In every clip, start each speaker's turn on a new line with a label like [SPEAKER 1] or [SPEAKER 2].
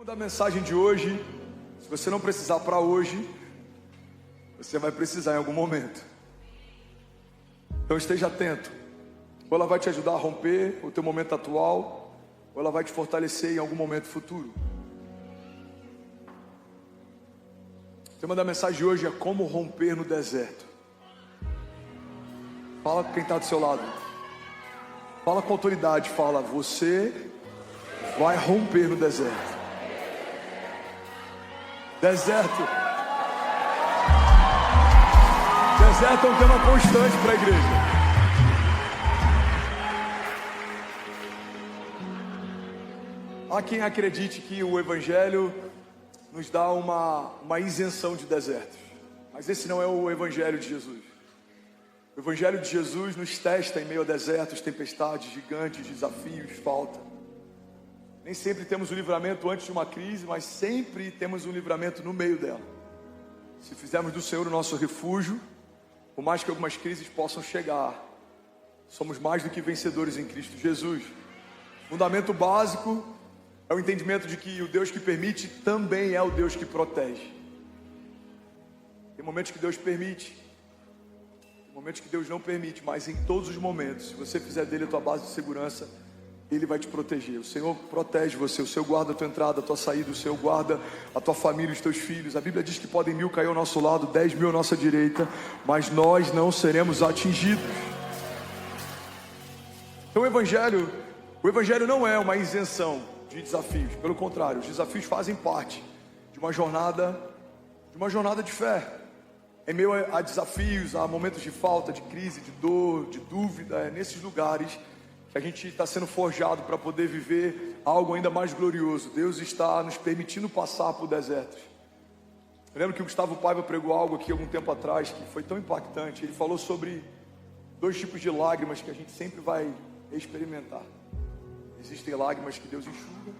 [SPEAKER 1] Da mensagem de hoje, se você não precisar para hoje, você vai precisar em algum momento. Então esteja atento. Ou ela vai te ajudar a romper o teu momento atual, ou ela vai te fortalecer em algum momento futuro. O tema da mensagem de hoje é como romper no deserto. Fala com quem está do seu lado. Fala com autoridade, fala, você vai romper no deserto. Deserto. Deserto é um tema constante para a igreja. Há quem acredite que o Evangelho nos dá uma isenção de desertos. Mas esse não é o Evangelho de Jesus. O Evangelho de Jesus nos testa em meio a desertos, tempestades, gigantes, desafios, falta. Nem sempre temos um livramento antes de uma crise, mas sempre temos um livramento no meio dela. Se fizermos do Senhor o nosso refúgio, por mais que algumas crises possam chegar, somos mais do que vencedores em Cristo Jesus. O fundamento básico é o entendimento de que o Deus que permite também é o Deus que protege. Tem momentos que Deus permite, tem momentos que Deus não permite, mas em todos os momentos, se você fizer dele a tua base de segurança, Ele vai te proteger. O Senhor protege você. O Senhor guarda a tua entrada, a tua saída. O Senhor guarda a tua família, os teus filhos. A Bíblia diz que podem 1000 cair ao nosso lado, 10.000 à nossa direita, mas nós não seremos atingidos. Então o Evangelho não é uma isenção de desafios. Pelo contrário, os desafios fazem parte de uma jornada de fé. Em meio a desafios, a momentos de falta, de crise, de dor, de dúvida, é nesses lugares que a gente está sendo forjado para poder viver algo ainda mais glorioso. Deus está nos permitindo passar por desertos. Eu lembro que o Gustavo Paiva pregou algo aqui algum tempo atrás que foi tão impactante. Ele falou sobre 2 tipos de lágrimas que a gente sempre vai experimentar. Existem lágrimas que Deus enxuga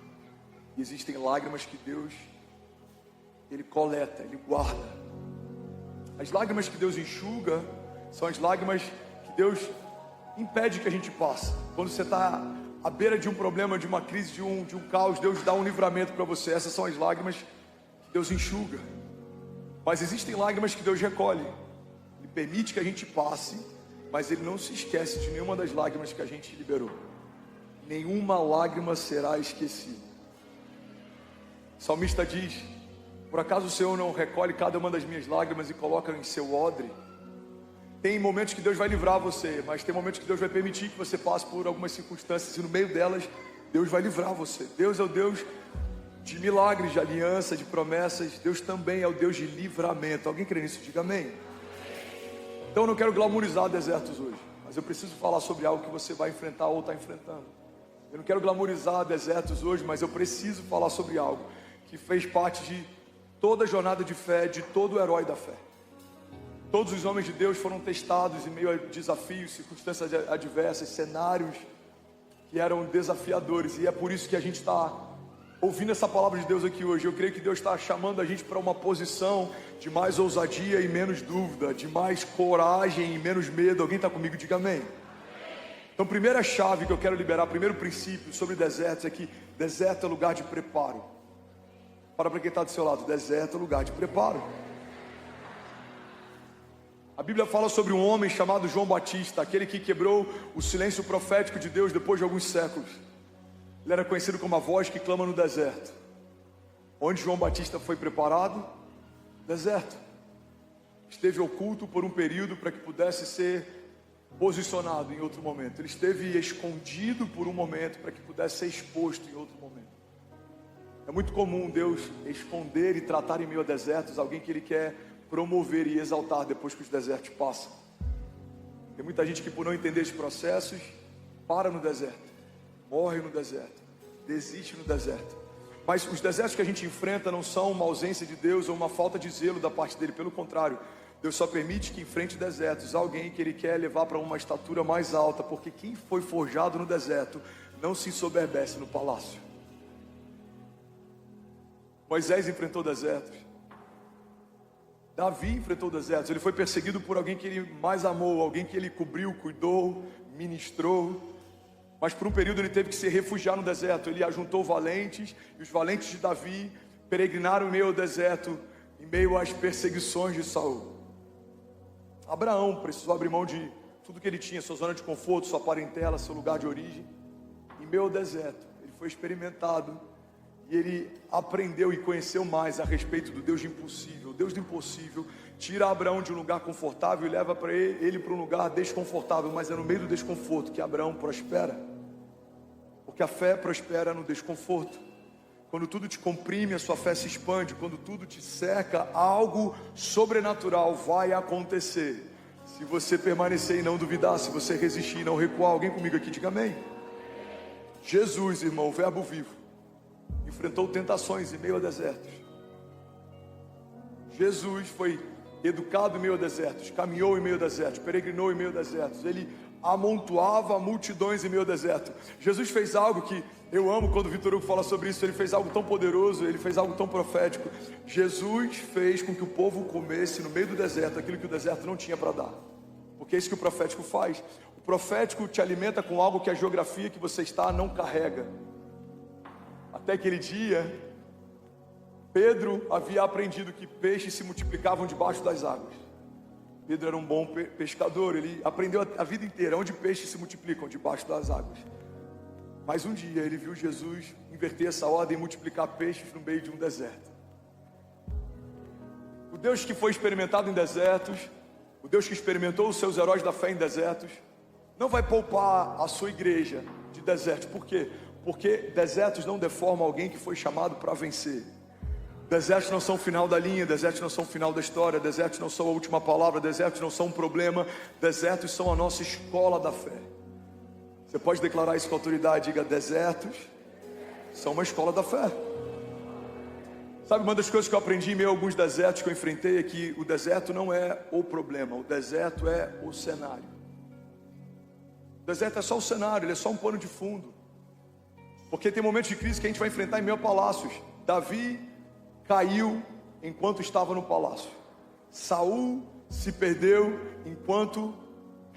[SPEAKER 1] e existem lágrimas que Deus Ele coleta, Ele guarda. As lágrimas que Deus enxuga são as lágrimas que Deus impede que a gente passe. Quando você está à beira de um problema, de uma crise, de um caos, Deus dá um livramento para você. Essas são as lágrimas que Deus enxuga. Mas existem lágrimas que Deus recolhe. Ele permite que a gente passe, mas Ele não se esquece de nenhuma das lágrimas que a gente liberou. Nenhuma lágrima será esquecida. O salmista diz: por acaso o Senhor não recolhe cada uma das minhas lágrimas e coloca em seu odre? Tem momentos que Deus vai livrar você, mas tem momentos que Deus vai permitir que você passe por algumas circunstâncias, e no meio delas, Deus vai livrar você. Deus é o Deus de milagres, de aliança, de promessas. Deus também é o Deus de livramento. Alguém crê nisso? Diga amém. Então eu não quero glamourizar desertos hoje, mas eu preciso falar sobre algo que você vai enfrentar ou está enfrentando. Eu não quero glamourizar desertos hoje, mas eu preciso falar sobre algo que fez parte de toda a jornada de fé, de todo o herói da fé. Todos os homens de Deus foram testados em meio a desafios, circunstâncias adversas, cenários que eram desafiadores. E é por isso que a gente está ouvindo essa palavra de Deus aqui hoje. Eu creio que Deus está chamando a gente para uma posição de mais ousadia e menos dúvida, de mais coragem e menos medo. Alguém está comigo? Diga amém. Então, primeira chave que eu quero liberar, primeiro princípio sobre desertos é que deserto é lugar de preparo. Para quem está do seu lado, deserto é lugar de preparo. A Bíblia fala sobre um homem chamado João Batista, aquele que quebrou o silêncio profético de Deus depois de alguns séculos. Ele era conhecido como a voz que clama no deserto. Onde João Batista foi preparado? Deserto. Esteve oculto por um período para que pudesse ser posicionado em outro momento. Ele esteve escondido por um momento para que pudesse ser exposto em outro momento. É muito comum Deus esconder e tratar em meio a desertos alguém que Ele quer promover e exaltar depois que os desertos passam. Tem muita gente que, por não entender esses processos, para no deserto, morre no deserto, desiste no deserto. Mas os desertos que a gente enfrenta não são uma ausência de Deus ou uma falta de zelo da parte dele. Pelo contrário, Deus só permite que enfrente desertos alguém que Ele quer levar para uma estatura mais alta, porque quem foi forjado no deserto não se ensoberbece no palácio. Moisés enfrentou desertos. Davi enfrentou desertos. Ele foi perseguido por alguém que ele mais amou, alguém que ele cobriu, cuidou, ministrou. mas por um período ele teve que se refugiar no deserto. Ele ajuntou valentes, e os valentes de Davi peregrinaram em meio ao deserto, em meio às perseguições de Saul. Abraão precisou abrir mão de tudo que ele tinha, sua zona de conforto, sua parentela, seu lugar de origem, em meio ao deserto. Ele foi experimentado e ele aprendeu e conheceu mais a respeito do Deus do impossível. O Deus do impossível tira Abraão de um lugar confortável e leva para ele para um lugar desconfortável, mas é no meio do desconforto que Abraão prospera, porque a fé prospera no desconforto. Quando tudo te comprime, a sua fé se expande. Quando tudo te cerca, algo sobrenatural vai acontecer. Se você permanecer e não duvidar, se você resistir e não recuar. Alguém comigo aqui, diga amém. Jesus, irmão, o verbo vivo, enfrentou tentações em meio a desertos. Jesus foi educado em meio a desertos, caminhou em meio a desertos, peregrinou em meio a desertos. Ele amontoava multidões em meio ao deserto. Jesus fez algo que eu amo quando o Vitor Hugo fala sobre isso. Ele fez algo tão poderoso, ele fez algo tão profético. Jesus fez com que o povo comesse no meio do deserto aquilo que o deserto não tinha para dar, porque é isso que o profético faz. O profético te alimenta com algo que a geografia que você está não carrega. Até aquele dia, Pedro havia aprendido que peixes se multiplicavam debaixo das águas. Pedro era um bom pescador, ele aprendeu a vida inteira onde peixes se multiplicam, debaixo das águas. Mas um dia ele viu Jesus inverter essa ordem e multiplicar peixes no meio de um deserto. O Deus que foi experimentado em desertos, o Deus que experimentou os seus heróis da fé em desertos, não vai poupar a sua igreja de desertos. Por quê? Porque desertos não deformam alguém que foi chamado para vencer. Desertos não são o final da linha, desertos não são o final da história, desertos não são a última palavra, desertos não são um problema, desertos são a nossa escola da fé. Você pode declarar isso com autoridade, diga: desertos são uma escola da fé. Sabe, uma das coisas que eu aprendi em meio a alguns desertos que eu enfrentei é que o deserto não é o problema, o deserto é o cenário. O deserto é só o cenário, ele é só um pano de fundo. Porque tem momentos de crise que a gente vai enfrentar em meio a palácios. Davi caiu enquanto estava no palácio. Saul se perdeu enquanto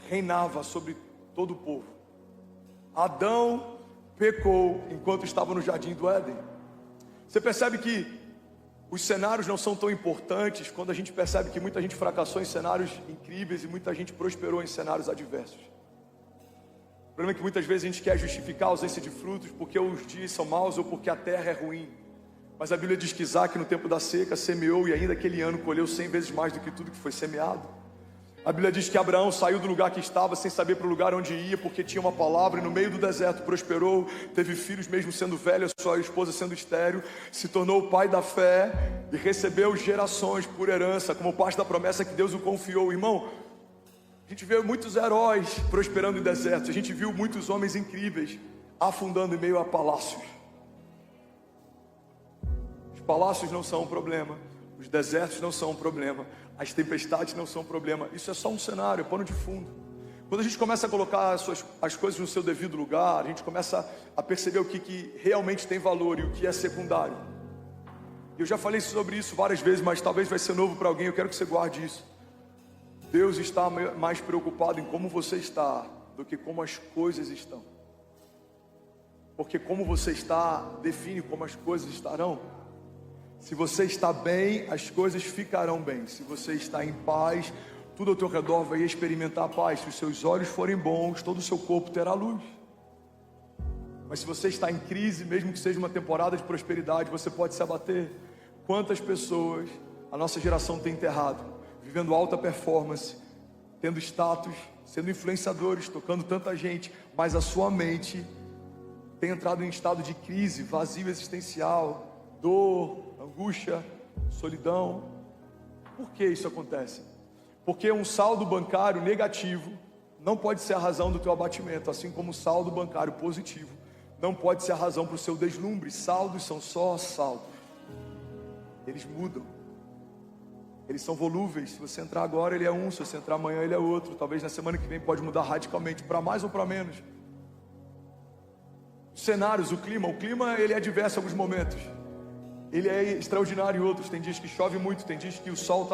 [SPEAKER 1] reinava sobre todo o povo. Adão pecou enquanto estava no jardim do Éden. Você percebe que os cenários não são tão importantes quando a gente percebe que muita gente fracassou em cenários incríveis e muita gente prosperou em cenários adversos. O problema é que muitas vezes a gente quer justificar a ausência de frutos porque os dias são maus ou porque a terra é ruim. Mas a Bíblia diz que Isaac, no tempo da seca, semeou e ainda aquele ano colheu 100 vezes mais do que tudo que foi semeado. A Bíblia diz que Abraão saiu do lugar que estava sem saber para o lugar onde ia, porque tinha uma palavra, e no meio do deserto prosperou, teve filhos mesmo sendo velho, a sua esposa sendo estéril, se tornou o pai da fé e recebeu gerações por herança, como parte da promessa que Deus o confiou. Irmão, a gente vê muitos heróis prosperando em desertos, a gente viu muitos homens incríveis afundando em meio a palácios. Palácios não são um problema, os desertos não são um problema, as tempestades não são um problema. Isso é só um cenário, pano de fundo. Quando a gente começa a colocar as coisas no seu devido lugar, a gente começa a perceber o que realmente tem valor e o que é secundário. Eu já falei sobre isso várias vezes, mas talvez vai ser novo para alguém. Eu quero que você guarde isso. Deus está mais preocupado em como você está do que como as coisas estão, porque como você está define como as coisas estarão. Se você está bem, as coisas ficarão bem. Se você está em paz, tudo ao teu redor vai experimentar a paz. Se os seus olhos forem bons, todo o seu corpo terá luz. Mas se você está em crise, mesmo que seja uma temporada de prosperidade, você pode se abater. Quantas pessoas a nossa geração tem enterrado, vivendo alta performance, tendo status, sendo influenciadores, tocando tanta gente, mas a sua mente tem entrado em estado de crise, vazio existencial, dor, angústia, solidão. Por que isso acontece? Porque um saldo bancário negativo não pode ser a razão do teu abatimento, assim como um saldo bancário positivo não pode ser a razão para o seu deslumbre. Saldos são só saldos, eles mudam, eles são volúveis. Se você entrar agora ele é um, se você entrar amanhã ele é outro, talvez na semana que vem pode mudar radicalmente, para mais ou para menos. Os cenários, o clima ele é diverso em alguns momentos, ele é extraordinário em outros. Tem dias que chove muito, tem dias que o sol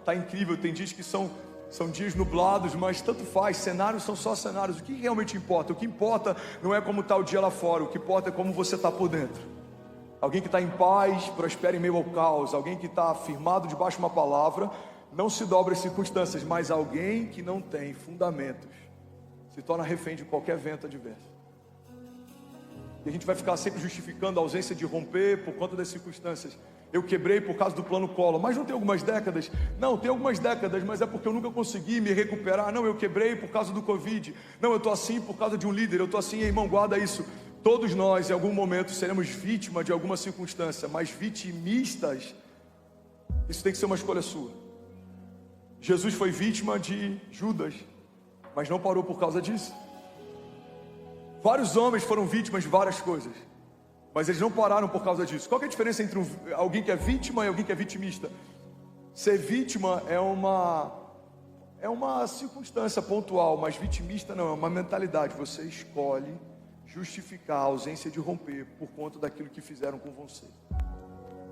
[SPEAKER 1] tá incrível, tem dias que são São dias nublados, mas tanto faz, cenários são só cenários. O que realmente importa? O que importa não é como está o dia lá fora, o que importa é como você está por dentro. Alguém que está em paz, prospera em meio ao caos. Alguém que está firmado debaixo de uma palavra, não se dobra às circunstâncias. Mas alguém que não tem fundamentos, se torna refém de qualquer vento adverso. E a gente vai ficar sempre justificando a ausência de romper por conta das circunstâncias. Eu quebrei por causa do plano Collor, mas não tem algumas décadas? Não, tem algumas décadas, mas é porque eu nunca consegui me recuperar. Não, eu quebrei por causa do Covid. Não, eu estou assim por causa de um líder. Eu estou assim, irmão, guarda isso. Todos nós, em algum momento, seremos vítima de alguma circunstância, mas vitimistas, isso tem que ser uma escolha sua. Jesus foi vítima de Judas, mas não parou por causa disso. Vários homens foram vítimas de várias coisas, mas eles não pararam por causa disso. Qual que é a diferença entre alguém que é vítima e alguém que é vitimista? Ser vítima é uma circunstância pontual, mas vitimista não, é uma mentalidade. Você escolhe justificar a ausência de romper por conta daquilo que fizeram com você.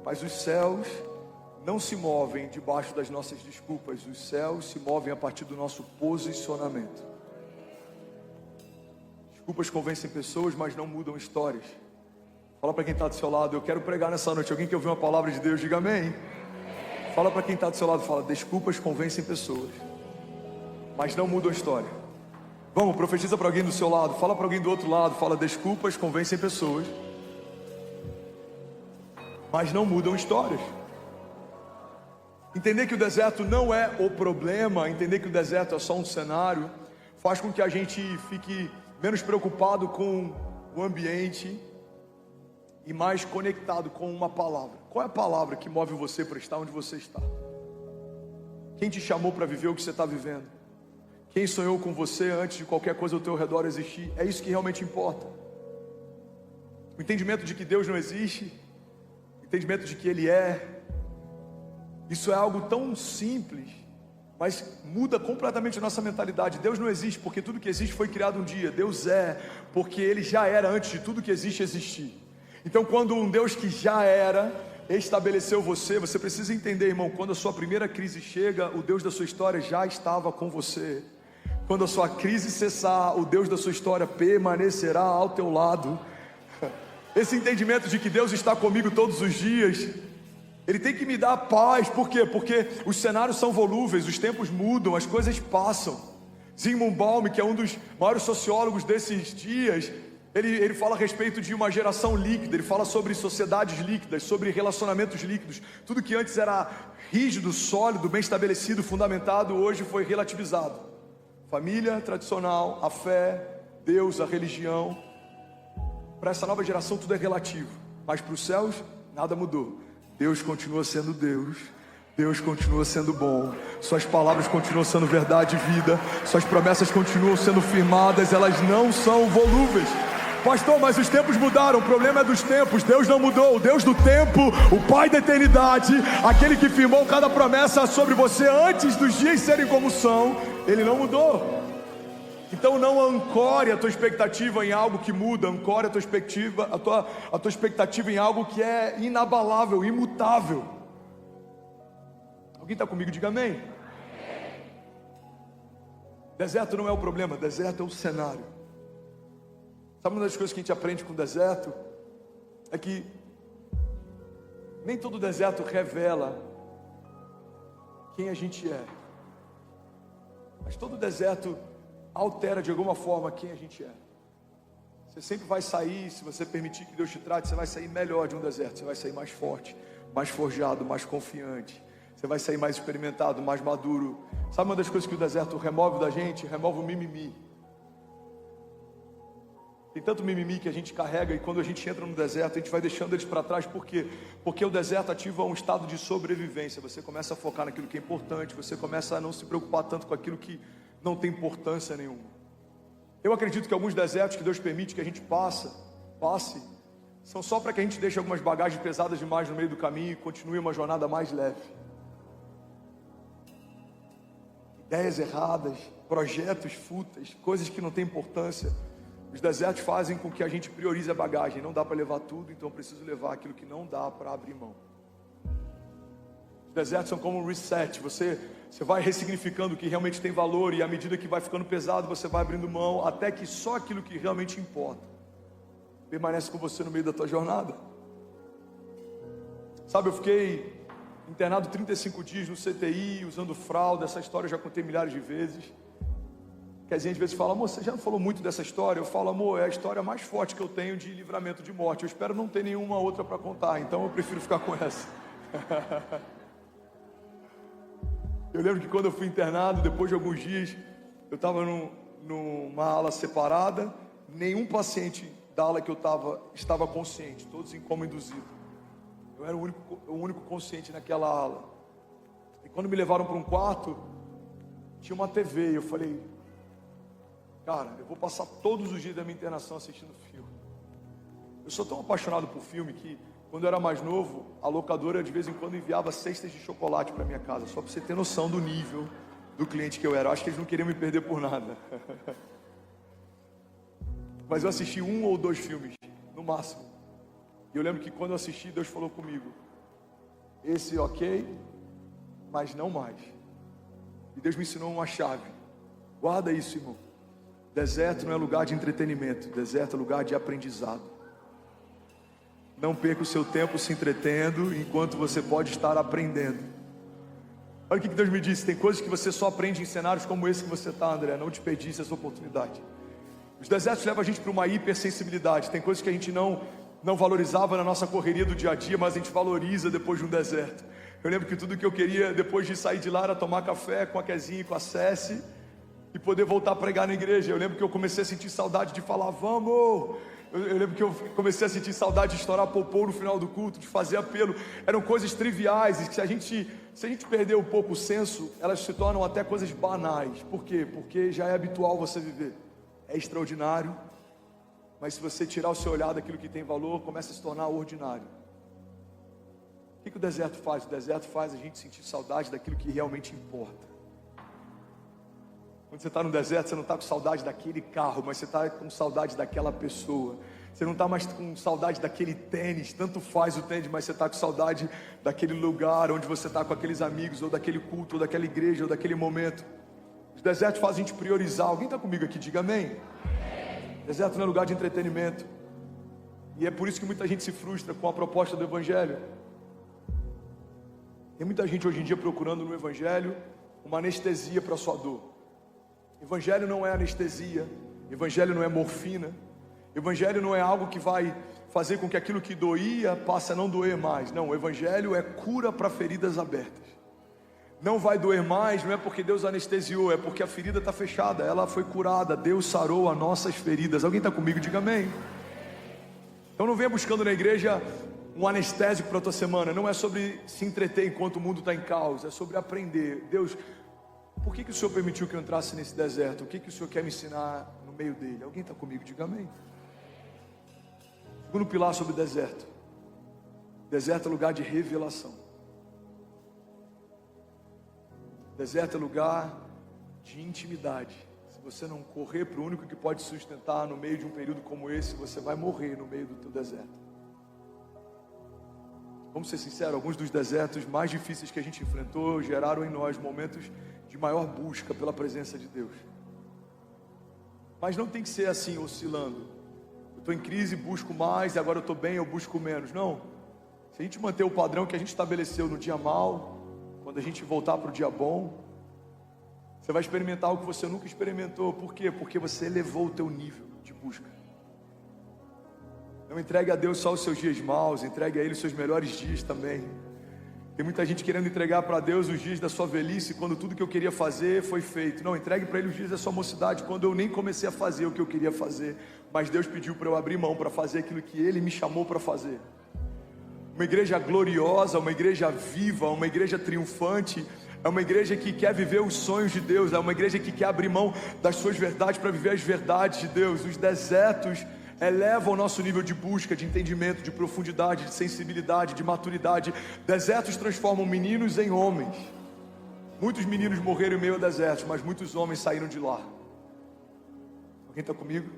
[SPEAKER 1] Mas os céus não se movem debaixo das nossas desculpas. Os céus se movem a partir do nosso posicionamento. Desculpas convencem pessoas, mas não mudam histórias. Fala para quem está do seu lado, eu quero pregar nessa noite. Alguém que ouviu uma palavra de Deus, diga amém. Fala para quem está do seu lado, fala, desculpas convencem pessoas, mas não mudam história. Vamos, profetiza para alguém do seu lado, fala para alguém do outro lado, fala, desculpas convencem pessoas, mas não mudam histórias. Entender que o deserto não é o problema, entender que o deserto é só um cenário, faz com que a gente fique menos preocupado com o ambiente e mais conectado com uma palavra. Qual é a palavra que move você para estar onde você está? Quem te chamou para viver o que você está vivendo? Quem sonhou com você antes de qualquer coisa ao teu redor existir? É isso que realmente importa. O entendimento de que Deus não existe, o entendimento de que Ele é, isso é algo tão simples, mas muda completamente a nossa mentalidade. Deus não existe porque tudo que existe foi criado um dia. Deus é porque Ele já era antes de tudo que existe existir. Então quando um Deus que já era estabeleceu você, você precisa entender, irmão, quando a sua primeira crise chega, o Deus da sua história já estava com você. Quando a sua crise cessar, o Deus da sua história permanecerá ao teu lado. Esse entendimento de que Deus está comigo todos os dias, Ele tem que me dar paz. Por quê? Porque os cenários são volúveis, os tempos mudam, as coisas passam. Zygmunt Bauman, que é um dos maiores sociólogos desses dias, ele fala a respeito de uma geração líquida, ele fala sobre sociedades líquidas, sobre relacionamentos líquidos. Tudo que antes era rígido, sólido, bem estabelecido, fundamentado, hoje foi relativizado. Família tradicional, a fé, Deus, a religião. Para essa nova geração tudo é relativo, mas para os céus nada mudou. Deus continua sendo Deus, Deus continua sendo bom, suas palavras continuam sendo verdade e vida, suas promessas continuam sendo firmadas, elas não são volúveis. Pastor, mas os tempos mudaram, o problema é dos tempos. Deus não mudou, o Deus do tempo, o Pai da eternidade, aquele que firmou cada promessa sobre você antes dos dias serem como são, Ele não mudou. Então não ancore a tua expectativa em algo que muda, ancore a tua expectativa em algo que é inabalável, imutável. Alguém está comigo? Diga amém. Deserto não é o problema, deserto é o cenário. Sabe uma das coisas que a gente aprende com o deserto? É que nem todo deserto revela quem a gente é, mas todo deserto altera de alguma forma quem a gente é. Você sempre vai sair, se você permitir que Deus te trate, você vai sair melhor de um deserto. Você vai sair mais forte, mais forjado, mais confiante. Você vai sair mais experimentado, mais maduro. Sabe uma das coisas que o deserto remove da gente? Remove o mimimi. Tem tanto mimimi que a gente carrega, e quando a gente entra no deserto, a gente vai deixando eles para trás. Por quê? Porque o deserto ativa um estado de sobrevivência. Você começa a focar naquilo que é importante, você começa a não se preocupar tanto com aquilo que não tem importância nenhuma. Eu acredito que alguns desertos que Deus permite que a gente passe, são só para que a gente deixe algumas bagagens pesadas demais no meio do caminho e continue uma jornada mais leve. Ideias erradas, projetos fúteis, coisas que não têm importância. Os desertos fazem com que a gente priorize a bagagem. Não dá para levar tudo, então eu preciso levar aquilo que não dá para abrir mão. Os desertos são como um reset. Você vai ressignificando o que realmente tem valor, e à medida que vai ficando pesado, você vai abrindo mão, até que só aquilo que realmente importa permanece com você no meio da tua jornada. Sabe, eu fiquei internado 35 dias no CTI, usando fralda. Essa história eu já contei milhares de vezes. Kezinha às vezes fala: amor, você já não falou muito dessa história? Eu falo: amor, é a história mais forte que eu tenho de livramento de morte. Eu espero não ter nenhuma outra para contar, então eu prefiro ficar com essa. Eu lembro que quando eu fui internado, depois de alguns dias, eu estava numa ala separada. Nenhum paciente da ala que eu estava consciente, todos em coma induzido. Eu era o único consciente naquela ala. E quando me levaram para um quarto, tinha uma TV. E eu falei: cara, eu vou passar todos os dias da minha internação assistindo filme. Eu sou tão apaixonado por filme que, quando eu era mais novo, a locadora de vez em quando enviava cestas de chocolate para minha casa, só para você ter noção do nível do cliente que eu era. Eu acho que eles não queriam me perder por nada. Mas eu assisti 1 ou 2 filmes, no máximo. E eu lembro que quando eu assisti, Deus falou comigo: esse ok, mas não mais. E Deus me ensinou uma chave. Guarda isso, irmão. Deserto não é lugar de entretenimento, deserto é lugar de aprendizado. Não perca o seu tempo se entretendo, enquanto você pode estar aprendendo. Olha o que Deus me disse: tem coisas que você só aprende em cenários como esse que você está, André. Não desperdice essa oportunidade. Os desertos levam a gente para uma hipersensibilidade. Tem coisas que a gente não valorizava na nossa correria do dia a dia, mas a gente valoriza depois de um deserto. Eu lembro que tudo que eu queria depois de sair de lá era tomar café com a Kezinha e com a Cessi e poder voltar a pregar na igreja. Eu lembro que eu comecei a sentir saudade de falar: vamos! Eu lembro que eu comecei a sentir saudade de estourar popô no final do culto, de fazer apelo. Eram coisas triviais, e que se a gente perder um pouco o senso, elas se tornam até coisas banais. Por quê? Porque já é habitual você viver. É extraordinário, mas se você tirar o seu olhar daquilo que tem valor, começa a se tornar ordinário. O que o deserto faz? O deserto faz a gente sentir saudade daquilo que realmente importa. Quando você está no deserto, você não está com saudade daquele carro, mas você está com saudade daquela pessoa. Você não está mais com saudade daquele tênis, tanto faz o tênis, mas você está com saudade daquele lugar onde você está com aqueles amigos, ou daquele culto, ou daquela igreja, ou daquele momento. Os desertos fazem a gente priorizar. Alguém está comigo aqui? Diga amém. Deserto não é lugar de entretenimento. E é por isso que muita gente se frustra com a proposta do Evangelho. Tem muita gente hoje em dia procurando no Evangelho uma anestesia para a sua dor. Evangelho não é anestesia. Evangelho não é morfina. Evangelho não é algo que vai fazer com que aquilo que doía passe a não doer mais. Não, o Evangelho é cura para feridas abertas. Não vai doer mais, não é porque Deus anestesiou, é porque a ferida está fechada, ela foi curada. Deus sarou as nossas feridas. Alguém está comigo? Diga amém. Então não venha buscando na igreja um anestésico para a tua semana. Não é sobre se entreter enquanto o mundo está em caos, é sobre aprender. Deus, por que o Senhor permitiu que eu entrasse nesse deserto? O que o Senhor quer me ensinar no meio dele? Alguém está comigo? Diga amém. Segundo pilar sobre o deserto. Deserto é lugar de revelação. Deserto é lugar de intimidade. Se você não correr para o único que pode sustentar no meio de um período como esse, você vai morrer no meio do teu deserto. Vamos ser sinceros, alguns dos desertos mais difíceis que a gente enfrentou geraram em nós momentos de maior busca pela presença de Deus. Mas não tem que ser assim, oscilando. Eu estou em crise, busco mais, e agora eu estou bem, eu busco menos. Não. Se a gente manter o padrão que a gente estabeleceu no dia mau, quando a gente voltar para o dia bom, você vai experimentar algo que você nunca experimentou. Por quê? Porque você elevou o teu nível de busca. Não entregue a Deus só os seus dias maus, entregue a Ele os seus melhores dias também. Tem muita gente querendo entregar para Deus os dias da sua velhice, quando tudo que eu queria fazer foi feito. Não, entregue para Ele os dias da sua mocidade, quando eu nem comecei a fazer o que eu queria fazer, mas Deus pediu para eu abrir mão para fazer aquilo que Ele me chamou para fazer. Uma igreja gloriosa, uma igreja viva, uma igreja triunfante, é uma igreja que quer viver os sonhos de Deus, é uma igreja que quer abrir mão das suas verdades para viver as verdades de Deus. Os desertos elevam o nosso nível de busca, de entendimento, de profundidade, de sensibilidade, de maturidade. Desertos transformam meninos em homens. Muitos meninos morreram em meio a desertos, mas muitos homens saíram de lá. Alguém está comigo?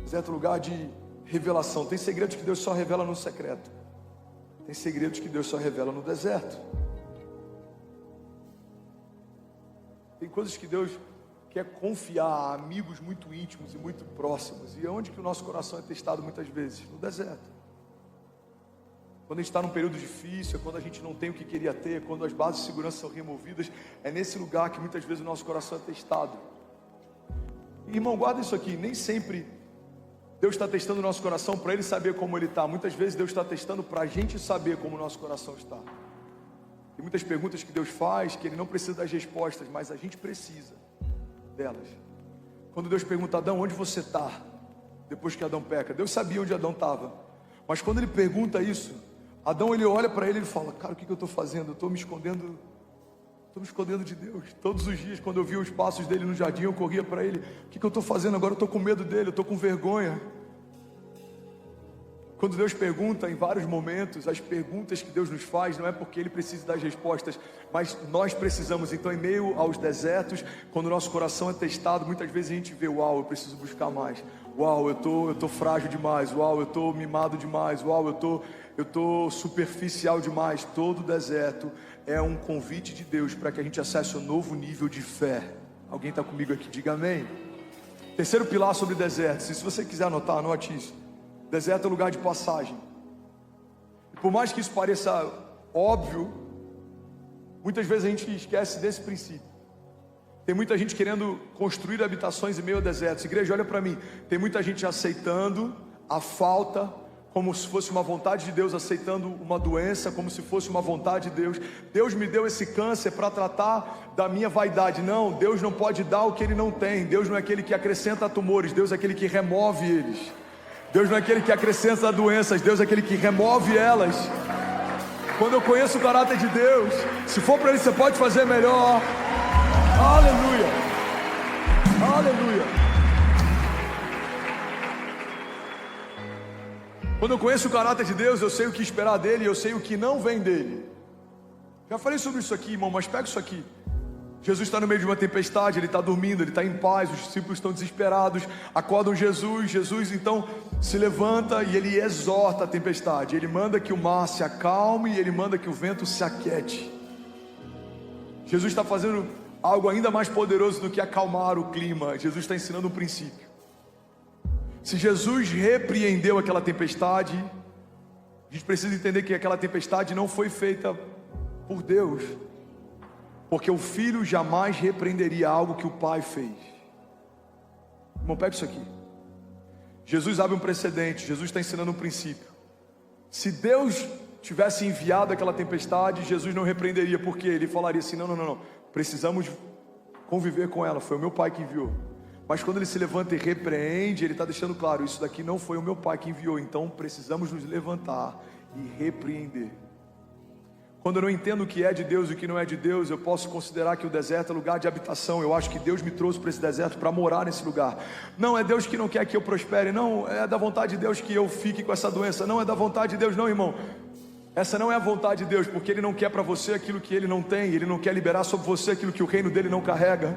[SPEAKER 1] Deserto é lugar de revelação. Tem segredos que Deus só revela no secreto. Tem segredos que Deus só revela no deserto. Tem coisas que Deus quer confiar a amigos muito íntimos e muito próximos. E é onde que o nosso coração é testado muitas vezes? No deserto. Quando a gente está num período difícil, é quando a gente não tem o que queria ter, quando as bases de segurança são removidas, é nesse lugar que muitas vezes o nosso coração é testado. E, irmão, guarda isso aqui, nem sempre Deus está testando o nosso coração para Ele saber como Ele está. Muitas vezes Deus está testando para a gente saber como o nosso coração está. Tem muitas perguntas que Deus faz que Ele não precisa das respostas, mas a gente precisa delas. Quando Deus pergunta a Adão, onde você está? Depois que Adão peca, Deus sabia onde Adão estava. Mas quando Ele pergunta isso, Adão, ele olha para ele e fala, cara, o que eu estou fazendo? Eu estou me escondendo de Deus. Todos os dias, quando eu via os passos dele no jardim, eu corria para ele, o que eu estou fazendo agora? Eu estou com medo dele, eu estou com vergonha. Quando Deus pergunta, em vários momentos, as perguntas que Deus nos faz, não é porque Ele precisa das respostas, mas nós precisamos. Então, em meio aos desertos, quando o nosso coração é testado, muitas vezes a gente vê, uau, eu preciso buscar mais. Uau, eu tô frágil demais. Uau, eu tô mimado demais. Uau, eu tô superficial demais. Todo deserto é um convite de Deus para que a gente acesse um novo nível de fé. Alguém está comigo aqui? Diga amém. Terceiro pilar sobre desertos. Se você quiser anotar, anote isso. Deserto é lugar de passagem. E por mais que isso pareça óbvio, muitas vezes a gente esquece desse princípio. Tem muita gente querendo construir habitações em meio a desertos. Igreja, olha para mim. Tem muita gente aceitando a falta como se fosse uma vontade de Deus, aceitando uma doença como se fosse uma vontade de Deus. Deus me deu esse câncer para tratar da minha vaidade. Não, Deus não pode dar o que Ele não tem. Deus não é aquele que acrescenta tumores. Deus é aquele que remove eles. Deus não é aquele que acrescenta doenças. Deus é aquele que remove elas. Quando eu conheço o caráter de Deus, se for para Ele, você pode fazer melhor. Aleluia, aleluia. Quando eu conheço o caráter de Deus, eu sei o que esperar dele, eu sei o que não vem dele. Já falei sobre isso aqui, irmão, mas pega isso aqui. Jesus está no meio de uma tempestade, Ele está dormindo, Ele está em paz, os discípulos estão desesperados, acordam Jesus então se levanta e Ele exorta a tempestade. Ele manda que o mar se acalme e Ele manda que o vento se aquiete. Jesus está fazendo algo ainda mais poderoso do que acalmar o clima. Jesus está ensinando um princípio. Se Jesus repreendeu aquela tempestade, a gente precisa entender que aquela tempestade não foi feita por Deus, porque o filho jamais repreenderia algo que o pai fez. Irmão, pega isso aqui. Jesus abre um precedente, Jesus está ensinando um princípio. Se Deus tivesse enviado aquela tempestade, Jesus não repreenderia, porque Ele falaria assim, não, precisamos conviver com ela, foi o meu pai que enviou. Mas quando Ele se levanta e repreende, Ele está deixando claro, isso daqui não foi o meu pai que enviou, então precisamos nos levantar e repreender. Quando eu não entendo o que é de Deus e o que não é de Deus, eu posso considerar que o deserto é lugar de habitação. Eu acho que Deus me trouxe para esse deserto para morar nesse lugar. Não é Deus que não quer que eu prospere, não é da vontade de Deus que eu fique com essa doença, não é da vontade de Deus não, irmão. Essa não é a vontade de Deus, porque Ele não quer para você aquilo que Ele não tem, Ele não quer liberar sobre você aquilo que o reino dEle não carrega.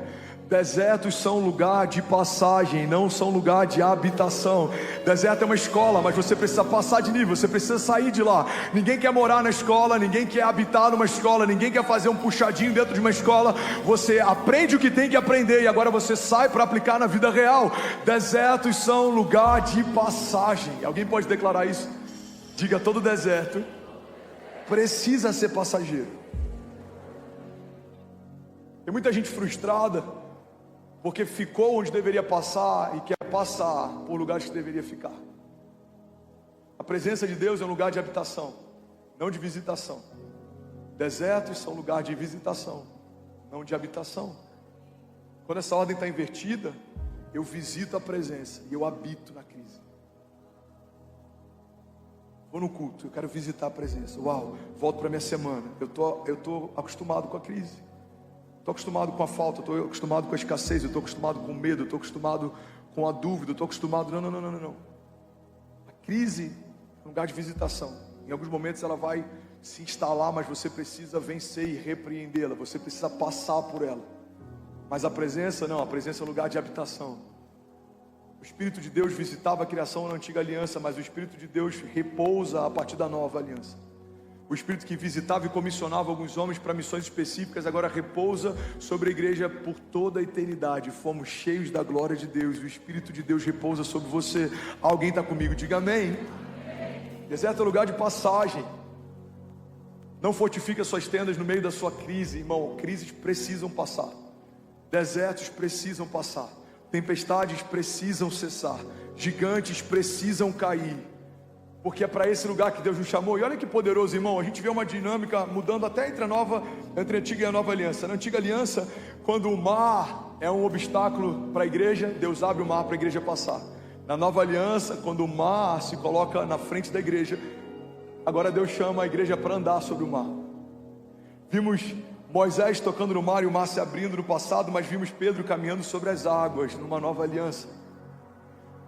[SPEAKER 1] Desertos são lugar de passagem, não são lugar de habitação. Deserto é uma escola, mas você precisa passar de nível, você precisa sair de lá. Ninguém quer morar na escola, ninguém quer habitar numa escola, ninguém quer fazer um puxadinho dentro de uma escola. Você aprende o que tem que aprender e agora você sai para aplicar na vida real. Desertos são lugar de passagem. Alguém pode declarar isso? Diga, todo deserto precisa ser passageiro. Tem muita gente frustrada porque ficou onde deveria passar e quer passar por lugares que deveria ficar. A presença de Deus é um lugar de habitação, não de visitação. Desertos são lugar de visitação, não de habitação. Quando essa ordem está invertida, eu visito a presença e eu habito na crise. Vou no culto, eu quero visitar a presença. Uau, volto para minha semana. Eu tô acostumado com a crise. Estou acostumado com a falta, estou acostumado com a escassez, eu estou acostumado com o medo, eu estou acostumado com a dúvida, eu estou acostumado... Não. A crise é um lugar de visitação. Em alguns momentos ela vai se instalar, mas você precisa vencer e repreendê-la. Você precisa passar por ela. Mas a presença não, a presença é um lugar de habitação. O Espírito de Deus visitava a criação na antiga aliança, mas o Espírito de Deus repousa a partir da nova aliança. O Espírito que visitava e comissionava alguns homens para missões específicas, agora repousa sobre a igreja por toda a eternidade. Fomos cheios da glória de Deus, o Espírito de Deus repousa sobre você. Alguém está comigo? Diga amém. Deserto é lugar de passagem. Não fortifica suas tendas no meio da sua crise, irmão. Crises precisam passar, desertos precisam passar, tempestades precisam cessar, gigantes precisam cair, porque é para esse lugar que Deus nos chamou. E olha que poderoso, irmão, a gente vê uma dinâmica mudando até entre a antiga e a nova aliança. Na antiga aliança, quando o mar é um obstáculo para a igreja, Deus abre o mar para a igreja passar. Na nova aliança, quando o mar se coloca na frente da igreja, agora Deus chama a igreja para andar sobre o mar. Vimos Moisés tocando no mar e o mar se abrindo no passado, mas vimos Pedro caminhando sobre as águas numa nova aliança.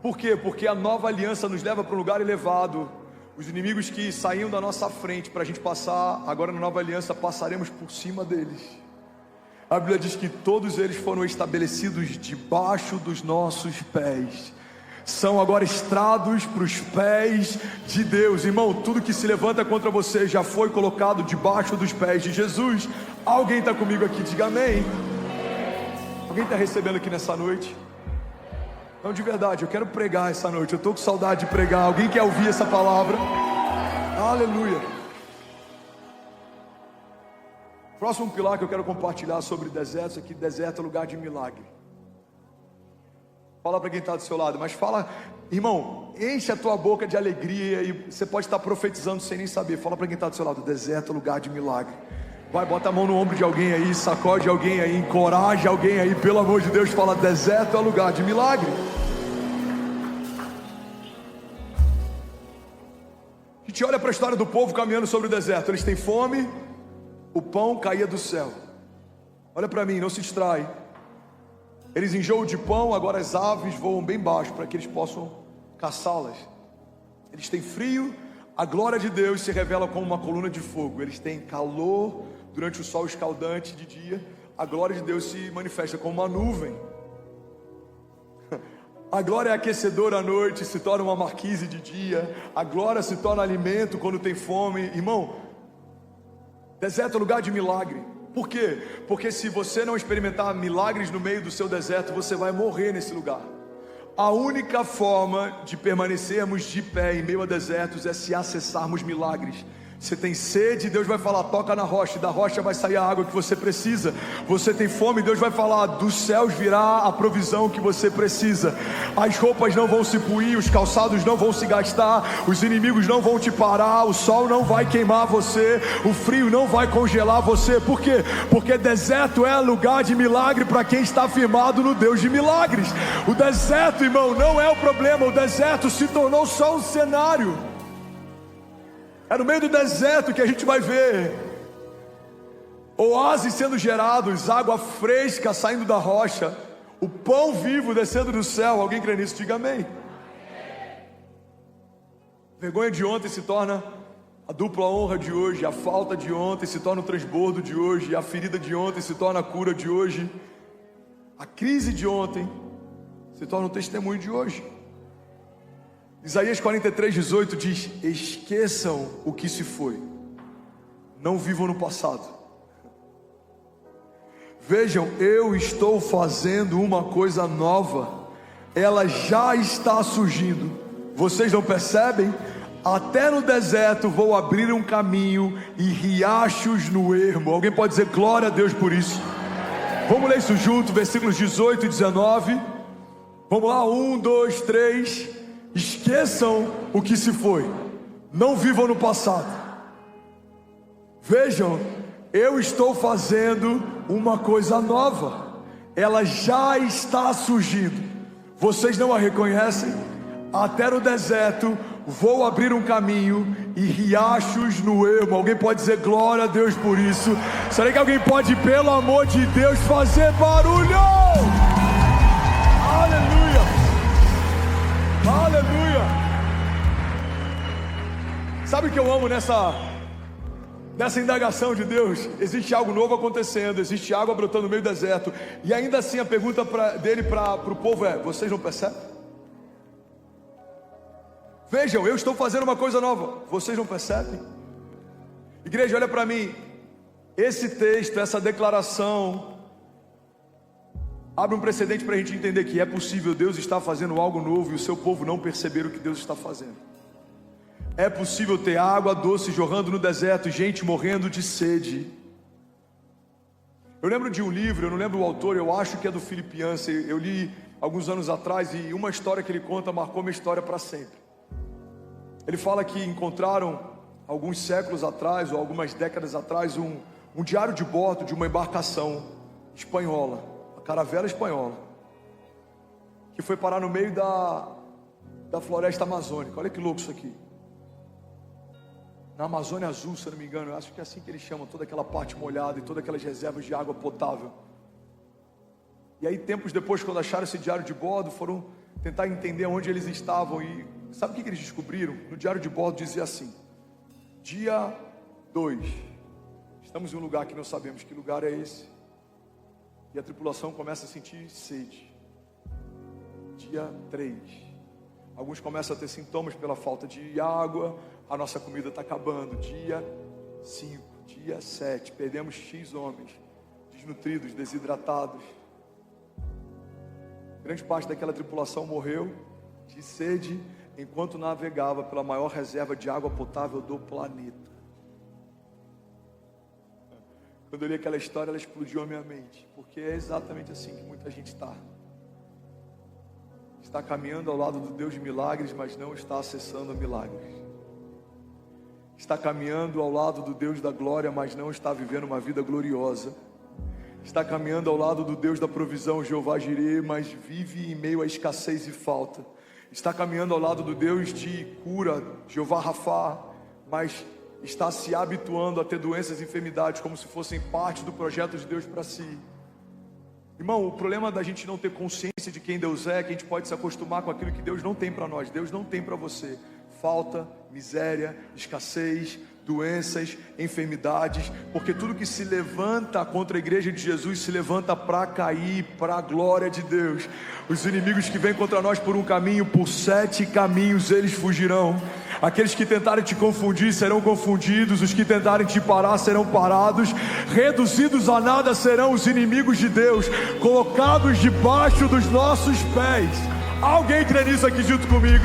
[SPEAKER 1] Por quê? Porque a nova aliança nos leva para um lugar elevado. Os inimigos que saíam da nossa frente para a gente passar, agora na nova aliança passaremos por cima deles. A Bíblia diz que todos eles foram estabelecidos debaixo dos nossos pés. São agora estrados para os pés de Deus. Irmão, tudo que se levanta contra você já foi colocado debaixo dos pés de Jesus. Alguém está comigo aqui? Diga amém. Alguém está recebendo aqui nessa noite? Não, de verdade, eu quero pregar essa noite. Eu estou com saudade de pregar. Alguém quer ouvir essa palavra? Aleluia. Próximo pilar que eu quero compartilhar sobre desertos aqui. Deserto é lugar de milagre. Fala para quem está do seu lado, mas fala, irmão, enche a tua boca de alegria. E você pode estar profetizando sem nem saber. Fala para quem está do seu lado, deserto é lugar de milagre. Vai, bota a mão no ombro de alguém aí, sacode alguém aí, encoraja alguém aí, pelo amor de Deus. Fala, deserto é lugar de milagre. A gente olha para a história do povo caminhando sobre o deserto. Eles têm fome, o pão caía do céu. Olha para mim, não se distrai. Eles enjoam de pão, agora as aves voam bem baixo para que eles possam caçá-las. Eles têm frio, a glória de Deus se revela como uma coluna de fogo. Eles têm calor durante o sol escaldante de dia, a glória de Deus se manifesta como uma nuvem. A glória é aquecedora à noite, se torna uma marquise de dia. A glória se torna alimento quando tem fome. Irmão, deserto é lugar de milagre. Por quê? Porque se você não experimentar milagres no meio do seu deserto, você vai morrer nesse lugar. A única forma de permanecermos de pé em meio a desertos é se acessarmos milagres. Você tem sede, Deus vai falar, toca na rocha, e da rocha vai sair a água que você precisa. Você tem fome, Deus vai falar, dos céus virá a provisão que você precisa. As roupas não vão se puir, os calçados não vão se gastar, os inimigos não vão te parar, o sol não vai queimar você, o frio não vai congelar você. Por quê? Porque deserto é lugar de milagre para quem está firmado no Deus de milagres. O deserto, irmão, não é o problema, o deserto se tornou só um cenário. É no meio do deserto que a gente vai ver oásis sendo gerados, água fresca saindo da rocha, o pão vivo descendo do céu. Alguém crê nisso? Diga amém. Vergonha de ontem se torna a dupla honra de hoje, a falta de ontem se torna o transbordo de hoje, a ferida de ontem se torna a cura de hoje, a crise de ontem se torna o testemunho de hoje. Isaías 43:18 diz: esqueçam o que se foi, não vivam no passado. Vejam, eu estou fazendo uma coisa nova, ela já está surgindo. Vocês não percebem? Até no deserto vou abrir um caminho e riachos no ermo. Alguém pode dizer glória a Deus por isso? Vamos ler isso junto, versículos 18 e 19. Vamos lá, 1, 2, 3. Esqueçam o que se foi, não vivam no passado. Vejam, eu estou fazendo uma coisa nova, ela já está surgindo. Vocês não a reconhecem? Até no deserto vou abrir um caminho e riachos no ermo. Alguém pode dizer glória a Deus por isso? Será que alguém pode, pelo amor de Deus, fazer barulho? Aleluia! Aleluia! Sabe o que eu amo nessa indagação de Deus? Existe algo novo acontecendo, existe água brotando no meio do deserto, e ainda assim a pergunta dele para o povo é: vocês não percebem? Vejam, eu estou fazendo uma coisa nova, vocês não percebem? Igreja, olha para mim. Esse texto, essa declaração, abre um precedente para a gente entender que é possível Deus estar fazendo algo novo e o seu povo não perceber o que Deus está fazendo. É possível ter água doce jorrando no deserto e gente morrendo de sede. Eu lembro de um livro, eu não lembro o autor, eu acho que é do Philip Yancey. Eu li alguns anos atrás e uma história que ele conta marcou minha história para sempre. Ele fala que encontraram alguns séculos atrás ou algumas décadas atrás um diário de bordo de uma embarcação espanhola, a caravela espanhola, que foi parar no meio da floresta amazônica. Olha que louco isso aqui. Na Amazônia Azul, se eu não me engano, eu acho que é assim que eles chamam toda aquela parte molhada e todas aquelas reservas de água potável. E aí, tempos depois, quando acharam esse diário de bordo, foram tentar entender onde eles estavam. E sabe o que eles descobriram? No diário de bordo dizia assim: dia 2, estamos em um lugar que não sabemos que lugar é esse, e a tripulação começa a sentir sede. Dia 3, alguns começam a ter sintomas pela falta de água, a nossa comida está acabando. Dia 5, dia 7, perdemos X homens, desnutridos, desidratados. Grande parte daquela tripulação morreu de sede enquanto navegava pela maior reserva de água potável do planeta. Quando eu li aquela história, ela explodiu a minha mente, porque é exatamente assim que muita gente está caminhando ao lado do Deus de milagres, mas não está acessando milagres. Está caminhando ao lado do Deus da glória, mas não está vivendo uma vida gloriosa. Está caminhando ao lado do Deus da provisão, Jeová Jireh, mas vive em meio à escassez e falta. Está caminhando ao lado do Deus de cura, Jeová Rafá, mas está se habituando a ter doenças e enfermidades como se fossem parte do projeto de Deus para si. Irmão, o problema da gente não ter consciência de quem Deus é que a gente pode se acostumar com aquilo que Deus não tem para nós. Deus não tem para você falta, miséria, escassez, doenças, enfermidades, porque tudo que se levanta contra a igreja de Jesus se levanta para cair, para a glória de Deus. Os inimigos que vêm contra nós por um caminho, por 7 caminhos eles fugirão. Aqueles que tentarem te confundir serão confundidos, os que tentarem te parar serão parados, reduzidos a nada serão os inimigos de Deus, colocados debaixo dos nossos pés. Alguém crê nisso aqui junto comigo?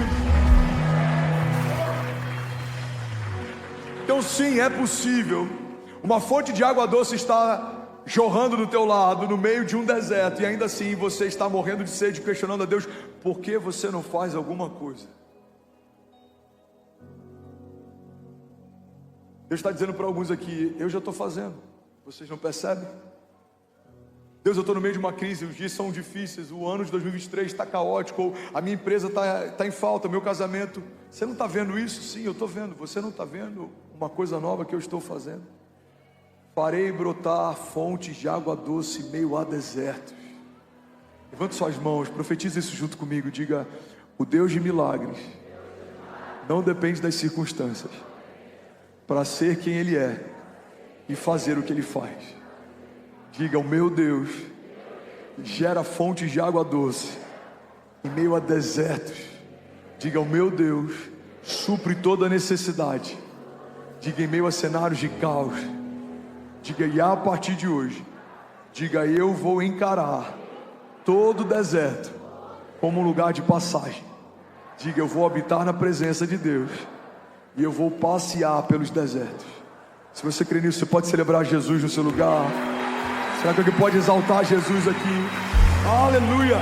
[SPEAKER 1] Então sim, é possível. Uma fonte de água doce está jorrando do teu lado, no meio de um deserto, e ainda assim você está morrendo de sede, questionando a Deus, por que você não faz alguma coisa? Deus está dizendo para alguns aqui, eu já estou fazendo, vocês não percebem? Deus, eu estou no meio de uma crise, os dias são difíceis, o ano de 2023 está caótico, ou a minha empresa está em falta, meu casamento, você não está vendo isso? Sim, eu estou vendo. Você não está vendo uma coisa nova que eu estou fazendo? Farei brotar fontes de água doce em meio a desertos. Levante suas mãos, profetize isso junto comigo, diga, o Deus de milagres não depende das circunstâncias para ser quem Ele é e fazer o que Ele faz. Diga, o meu Deus gera fontes de água doce em meio a desertos. Diga, o meu Deus supre toda a necessidade. Diga, em meio a cenários de caos. Diga, e a partir de hoje, diga, eu vou encarar todo o deserto como um lugar de passagem. Diga, eu vou habitar na presença de Deus e eu vou passear pelos desertos. Se você crê nisso, você pode celebrar Jesus no seu lugar. Será que alguém pode exaltar Jesus aqui? Aleluia!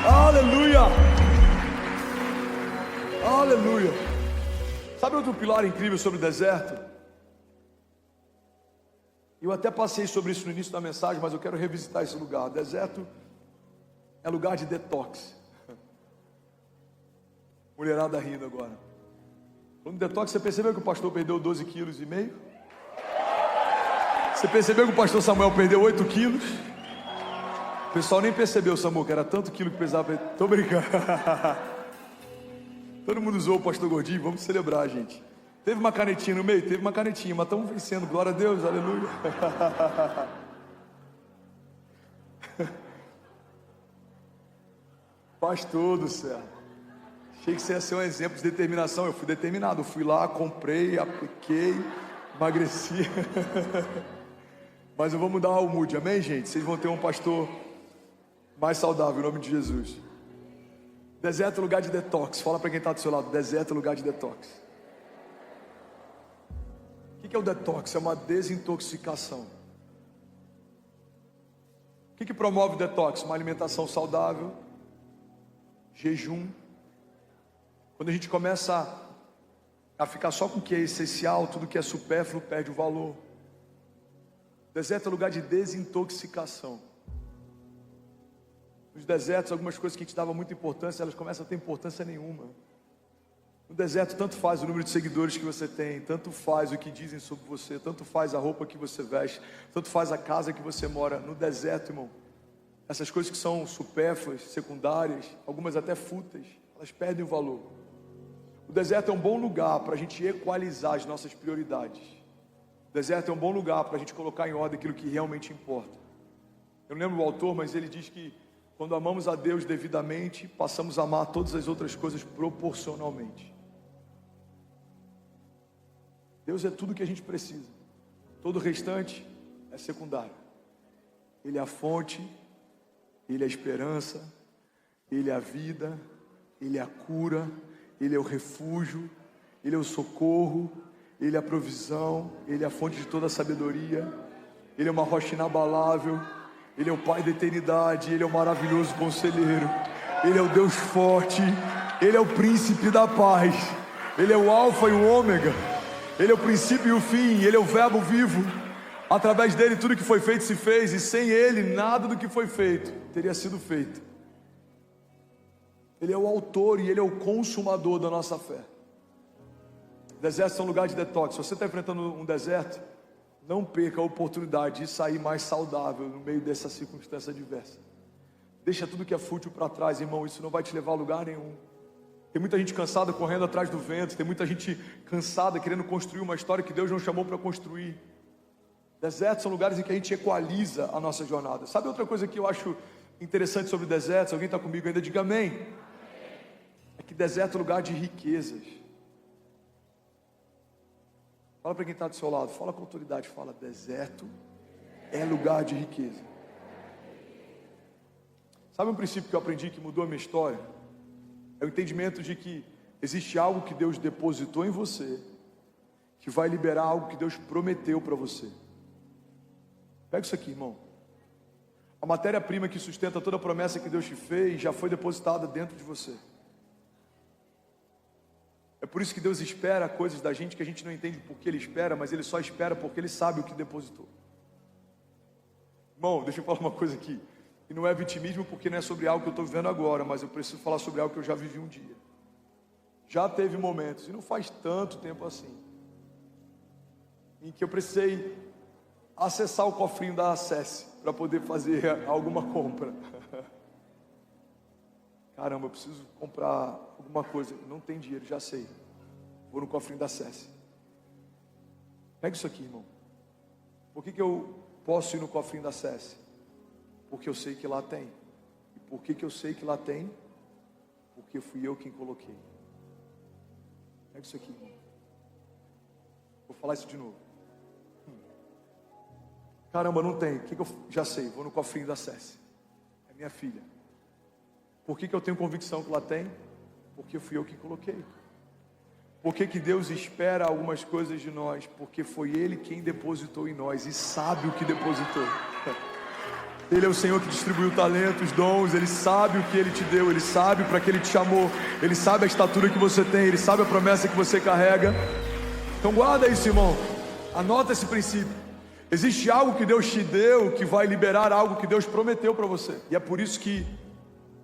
[SPEAKER 1] Aleluia! Aleluia! Sabe outro pilar incrível sobre o deserto? Eu até passei sobre isso no início da mensagem, mas eu quero revisitar esse lugar. Deserto é lugar de detox. Mulherada rindo agora. Falando de detox, você percebeu que o pastor perdeu 12,5 quilos? Você percebeu que o pastor Samuel perdeu 8 quilos? O pessoal nem percebeu, Samuel, que era tanto quilo que pesava. Tô brincando. Todo mundo usou o pastor gordinho, vamos celebrar, gente. Teve uma canetinha no meio? Teve uma canetinha, mas estamos vencendo, glória a Deus, aleluia. Pastor do céu. Achei que você ia ser um exemplo de determinação. Eu fui determinado, eu fui lá, comprei, apliquei, Emagreci. Mas eu vou mudar o mood, amém, gente? Vocês vão ter um pastor mais saudável, em nome de Jesus. Deserto é lugar de detox. Fala para quem está do seu lado, deserto é lugar de detox. O que é o detox? É uma desintoxicação. O que promove o detox? Uma alimentação saudável, jejum. Quando a gente começa a ficar só com o que é essencial, tudo que é supérfluo perde o valor. Deserto é lugar de desintoxicação. Nos desertos, algumas coisas que a gente dava muita importância, elas começam a ter importância nenhuma. No deserto, tanto faz o número de seguidores que você tem, tanto faz o que dizem sobre você, tanto faz a roupa que você veste, tanto faz a casa que você mora. No deserto, irmão, essas coisas que são supérfluas, secundárias, algumas até fúteis, elas perdem o valor. O deserto é um bom lugar para a gente equalizar as nossas prioridades. O deserto é um bom lugar para a gente colocar em ordem aquilo que realmente importa. Eu não lembro o autor, mas ele diz que quando amamos a Deus devidamente, passamos a amar todas as outras coisas proporcionalmente. Deus é tudo que a gente precisa. Todo o restante é secundário. Ele é a fonte, Ele é a esperança, Ele é a vida, Ele é a cura, Ele é o refúgio, Ele é o socorro, Ele é a provisão, Ele é a fonte de toda a sabedoria, Ele é uma rocha inabalável, Ele é o Pai da eternidade, Ele é o maravilhoso conselheiro, Ele é o Deus forte, Ele é o príncipe da paz, Ele é o alfa e o ômega, Ele é o princípio e o fim, Ele é o verbo vivo. Através dele tudo que foi feito se fez, e sem Ele nada do que foi feito teria sido feito. Ele é o autor e Ele é o consumador da nossa fé. Desertos são um lugar de detox. Se você está enfrentando um deserto, não perca a oportunidade de sair mais saudável no meio dessa circunstância adversa. Deixa tudo que é fútil para trás, irmão, isso não vai te levar a lugar nenhum. Tem muita gente cansada correndo atrás do vento, tem muita gente cansada querendo construir uma história que Deus não chamou para construir. Desertos são lugares em que a gente equaliza a nossa jornada. Sabe outra coisa que eu acho interessante sobre desertos? Alguém está comigo ainda? Diga amém. É que deserto é lugar de riquezas. Fala para quem está do seu lado, fala com autoridade, fala, deserto é lugar de riqueza. Sabe um princípio que eu aprendi que mudou a minha história? É o entendimento de que existe algo que Deus depositou em você, que vai liberar algo que Deus prometeu para você. Pega isso aqui, irmão. A matéria-prima que sustenta toda a promessa que Deus te fez já foi depositada dentro de você. É por isso que Deus espera coisas da gente que a gente não entende por que Ele espera, mas Ele só espera porque Ele sabe o que depositou. Irmão, deixa eu falar uma coisa aqui. E não é vitimismo porque não é sobre algo que eu estou vivendo agora, mas eu preciso falar sobre algo que eu já vivi um dia. Já teve momentos, e não faz tanto tempo assim, em que eu precisei acessar o cofrinho da Acesse para poder fazer alguma compra. Caramba, eu preciso comprar alguma coisa, não tem dinheiro, já sei. Vou no cofrinho da Acesse. Pega isso aqui, irmão. Por que eu posso ir no cofrinho da Acesse? Porque eu sei que lá tem. E por que eu sei que lá tem? Porque fui eu quem coloquei. Pega isso aqui, irmão. Vou falar isso de novo. Caramba, não tem. O que eu já sei? Vou no cofrinho da Acesse. É minha filha. Por que eu tenho convicção que lá tem? Porque fui eu que coloquei. Por que Deus espera algumas coisas de nós? Porque foi Ele quem depositou em nós e sabe o que depositou. Ele é o Senhor que distribuiu talentos, dons, Ele sabe o que Ele te deu, Ele sabe para que Ele te chamou, Ele sabe a estatura que você tem, Ele sabe a promessa que você carrega. Então guarda isso, irmão, anota esse princípio. Existe algo que Deus te deu que vai liberar algo que Deus prometeu para você. E é por isso que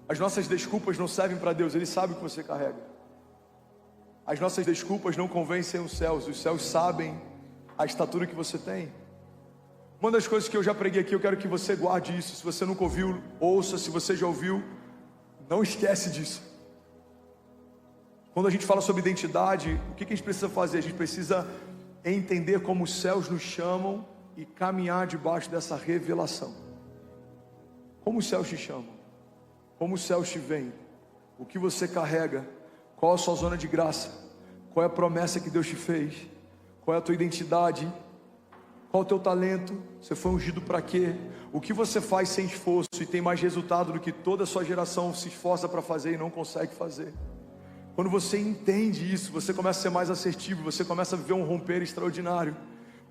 [SPEAKER 1] as nossas desculpas não servem para Deus, Ele sabe o que você carrega. As nossas desculpas não convencem os céus sabem a estatura que você tem. Uma das coisas que eu já preguei aqui, eu quero que você guarde isso. Se você nunca ouviu, ouça. Se você já ouviu, não esquece disso. Quando a gente fala sobre identidade, o que a gente precisa fazer? A gente precisa entender como os céus nos chamam e caminhar debaixo dessa revelação. Como os céus te chamam? Como os céus te veem? O que você carrega? Qual a sua zona de graça? Qual é a promessa que Deus te fez? Qual é a tua identidade? Qual é o teu talento? Você foi ungido para quê? O que você faz sem esforço e tem mais resultado do que toda a sua geração se esforça para fazer e não consegue fazer? Quando você entende isso, você começa a ser mais assertivo, você começa a viver um romper extraordinário.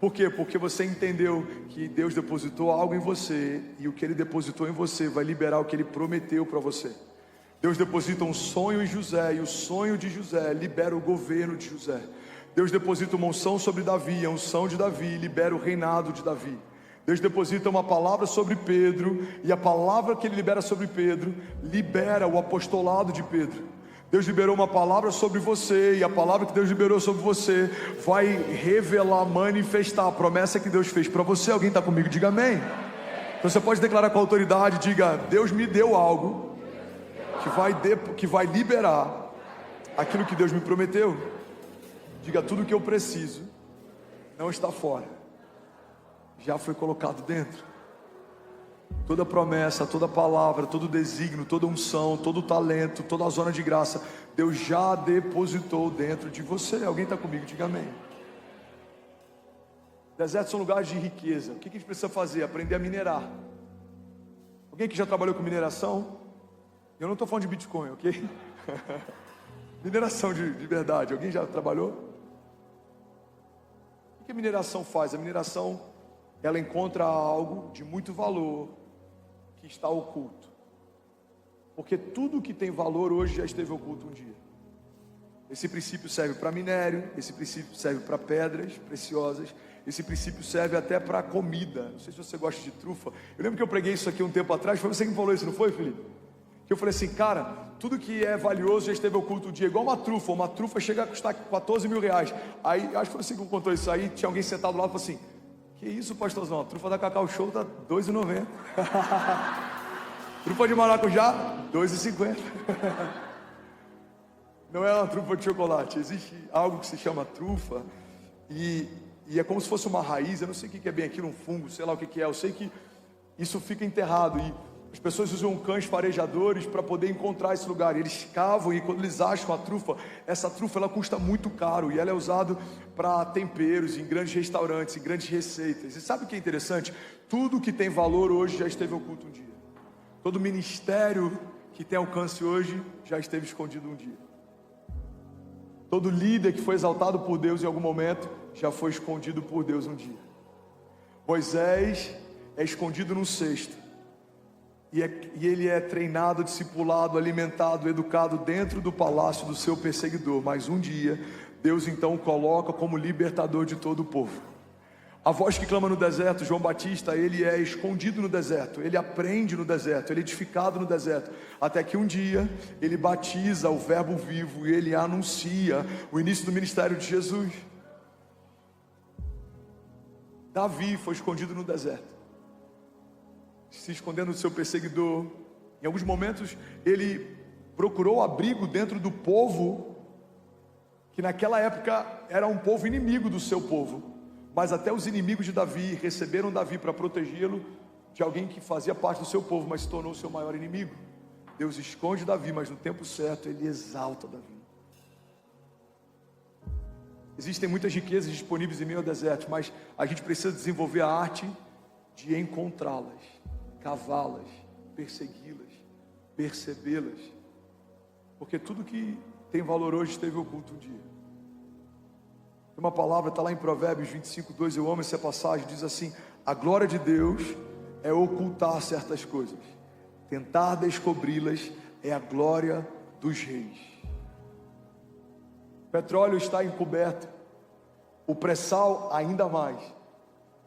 [SPEAKER 1] Por quê? Porque você entendeu que Deus depositou algo em você, e o que Ele depositou em você vai liberar o que Ele prometeu para você. Deus deposita um sonho em José, e o sonho de José libera o governo de José. Deus deposita uma unção sobre Davi, a unção de Davi libera o reinado de Davi. Deus deposita uma palavra sobre Pedro, e a palavra que Ele libera sobre Pedro, libera o apostolado de Pedro. Deus liberou uma palavra sobre você, e a palavra que Deus liberou sobre você, vai revelar, manifestar a promessa que Deus fez para você. Alguém está comigo? Diga amém. Então você pode declarar com autoridade, diga: Deus me deu algo, que vai liberar aquilo que Deus me prometeu. Diga: tudo que eu preciso não está fora, já foi colocado dentro. Toda promessa, toda palavra, todo desígnio, toda unção, todo talento, toda a zona de graça, Deus já depositou dentro de você. Alguém está comigo? Diga amém. Desertos são lugares de riqueza. O que a gente precisa fazer? Aprender a minerar. Alguém que já trabalhou com mineração? Eu não estou falando de Bitcoin, ok? Mineração de verdade. Alguém já trabalhou? O que a mineração faz? A mineração, ela encontra algo de muito valor que está oculto. Porque tudo que tem valor hoje já esteve oculto um dia. Esse princípio serve para minério, esse princípio serve para pedras preciosas, esse princípio serve até para comida. Não sei se você gosta de trufa. Eu lembro que eu preguei isso aqui um tempo atrás, foi você que me falou isso, não foi, Felipe? Que eu falei assim: cara, tudo que é valioso já esteve oculto um dia, igual uma trufa chega a custar 14 mil reais. Aí, acho que foi você que contou isso aí, tinha alguém sentado lá e falou assim: que isso, pastorzão, a trufa da Cacau Show tá R$2,90. Trufa de maracujá, R$2,50. Não é uma trufa de chocolate, existe algo que se chama trufa, e é como se fosse uma raiz. Eu não sei o que é bem aquilo, um fungo, sei lá o que é. Eu sei que isso fica enterrado, e as pessoas usam cães farejadores para poder encontrar esse lugar. Eles cavam, e quando eles acham a trufa, essa trufa ela custa muito caro, e ela é usada para temperos, em grandes restaurantes, em grandes receitas. E sabe o que é interessante? Tudo que tem valor hoje já esteve oculto um dia. Todo ministério que tem alcance hoje já esteve escondido um dia. Todo líder que foi exaltado por Deus em algum momento já foi escondido por Deus um dia. Moisés é escondido num cesto. E ele é treinado, discipulado, alimentado, educado dentro do palácio do seu perseguidor. Mas um dia, Deus então o coloca como libertador de todo o povo. A voz que clama no deserto, João Batista, ele é escondido no deserto. Ele aprende no deserto, ele é edificado no deserto. Até que um dia, ele batiza o verbo vivo e ele anuncia o início do ministério de Jesus. Davi foi escondido no deserto, se escondendo do seu perseguidor. Em alguns momentos ele procurou abrigo dentro do povo, que naquela época era um povo inimigo do seu povo. Mas até os inimigos de Davi receberam Davi para protegê-lo de alguém que fazia parte do seu povo, mas se tornou o seu maior inimigo. Deus esconde Davi, mas no tempo certo ele exalta Davi. Existem muitas riquezas disponíveis em meio ao deserto, mas a gente precisa desenvolver a arte de encontrá-las, cavá-las, persegui-las, percebê-las, porque tudo que tem valor hoje esteve oculto um dia. Tem uma palavra, está lá em Provérbios 25:2, eu amo essa passagem, diz assim: a glória de Deus é ocultar certas coisas, tentar descobri-las é a glória dos reis. O petróleo está encoberto, o pré-sal ainda mais.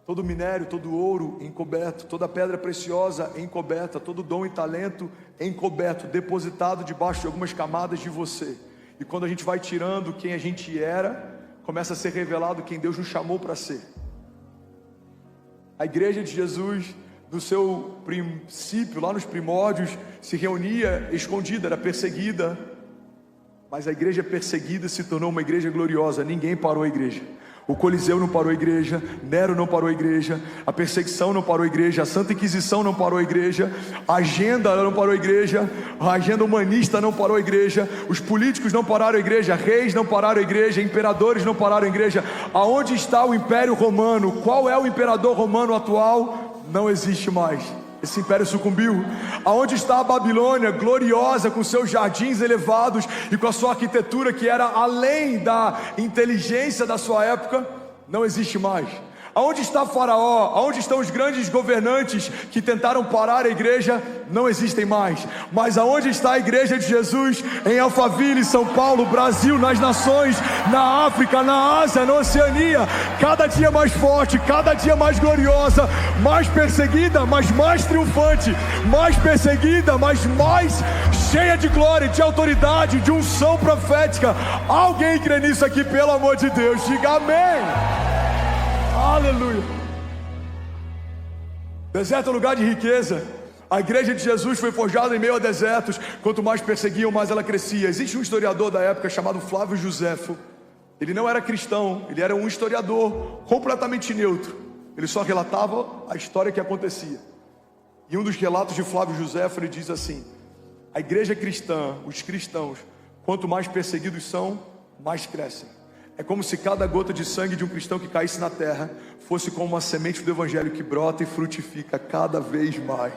[SPEAKER 1] Todo minério, todo ouro encoberto, toda pedra preciosa encoberta, todo dom e talento encoberto, depositado debaixo de algumas camadas de você. E quando a gente vai tirando quem a gente era, começa a ser revelado quem Deus nos chamou para ser. A igreja de Jesus, no seu princípio, lá nos primórdios, se reunia escondida, era perseguida. Mas a igreja perseguida se tornou uma igreja gloriosa. Ninguém parou a igreja. O Coliseu não parou a igreja, Nero não parou a igreja, a perseguição não parou a igreja, a Santa Inquisição não parou a igreja, a agenda não parou a igreja, a agenda humanista não parou a igreja, os políticos não pararam a igreja, reis não pararam a igreja, imperadores não pararam a igreja. Aonde está o Império Romano? Qual é o imperador romano atual? Não existe mais. Esse império sucumbiu. Aonde está a Babilônia, gloriosa, com seus jardins elevados e com a sua arquitetura que era além da inteligência da sua época? Não existe mais. Aonde está Faraó? Aonde estão os grandes governantes que tentaram parar a igreja? Não existem mais. Mas aonde está a igreja de Jesus? Em Alphaville, São Paulo, Brasil, nas nações, na África, na Ásia, na Oceania. Cada dia mais forte, cada dia mais gloriosa, mais perseguida, mas mais triunfante, mais perseguida, mas mais cheia de glória, de autoridade, de unção profética. Alguém crê nisso aqui, pelo amor de Deus? Diga amém. Aleluia. Deserto é lugar de riqueza. A igreja de Jesus foi forjada em meio a desertos. Quanto mais perseguiam, mais ela crescia. Existe um historiador da época chamado Flávio Josefo. Ele não era cristão, ele era um historiador completamente neutro. Ele só relatava a história que acontecia. E um dos relatos de Flávio Josefo, ele diz assim: a igreja cristã, os cristãos, quanto mais perseguidos são, mais crescem. É como se cada gota de sangue de um cristão que caísse na terra fosse como uma semente do evangelho que brota e frutifica cada vez mais.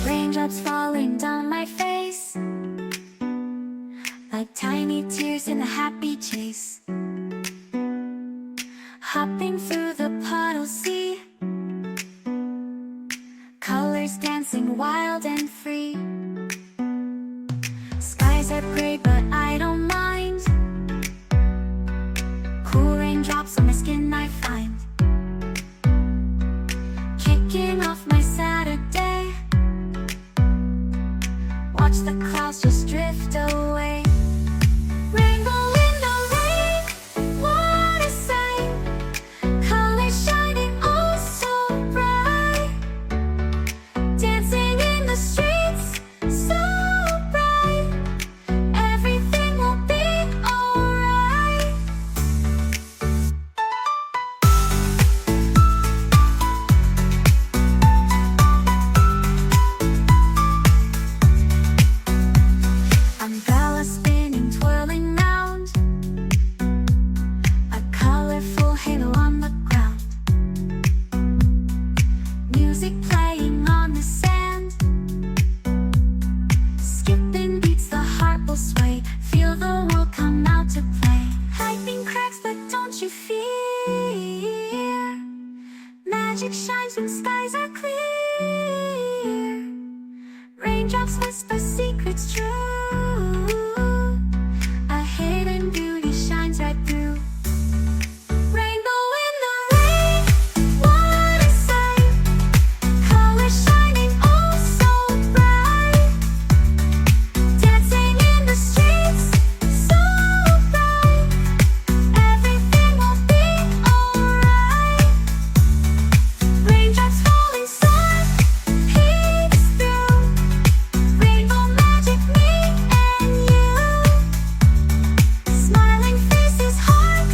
[SPEAKER 2] Raindrops falling down my face, like tiny tears in a happy chase. Hopping through the puddles, see colors dancing wild and free. Skies are gray but I don't mind. Cool raindrops on my skin I find. Kicking off my Saturday, watch the clouds just drift away. Rainbow in the rain, what a sight. Colors shining oh so bright. Dancing in the streets, so bright. Everything will be alright. Umbrella spinning, twirling round, a colorful halo on the ground. Music playing on the sand, skipping beats, the heart will sway. Feel the world come out to play. Lightning cracks but don't you fear, magic shines when skies are clear. Raindrops whisper secrets true, a hidden beauty shines right through. Rainbow in the rain, what a sight. Colors shining oh so bright. Dancing in the streets, so bright. Everything will be alright. Raindrops falling soft, peeks through. Rainbow magic, me and you. Smiling faces, hearts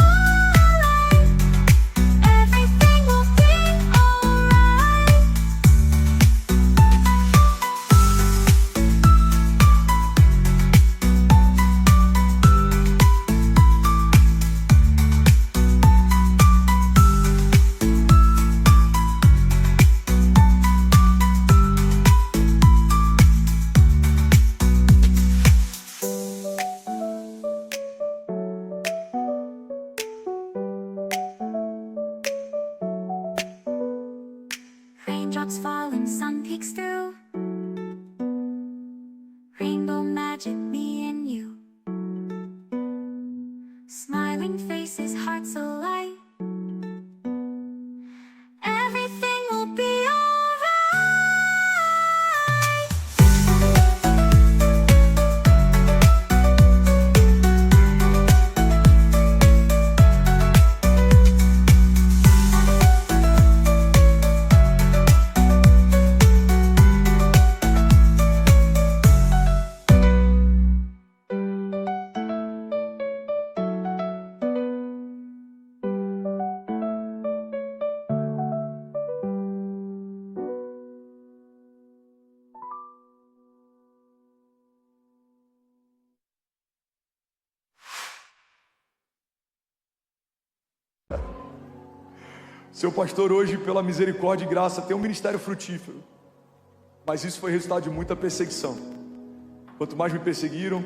[SPEAKER 2] alight. Everything will be alright. Raindrops falling, sun peeks through. Rainbow magic, me and you. Smiling faces, hearts alight. Everything will be alright.
[SPEAKER 1] Seu pastor hoje, pela misericórdia e graça, tem um ministério frutífero. Mas isso foi resultado de muita perseguição. Quanto mais me perseguiram,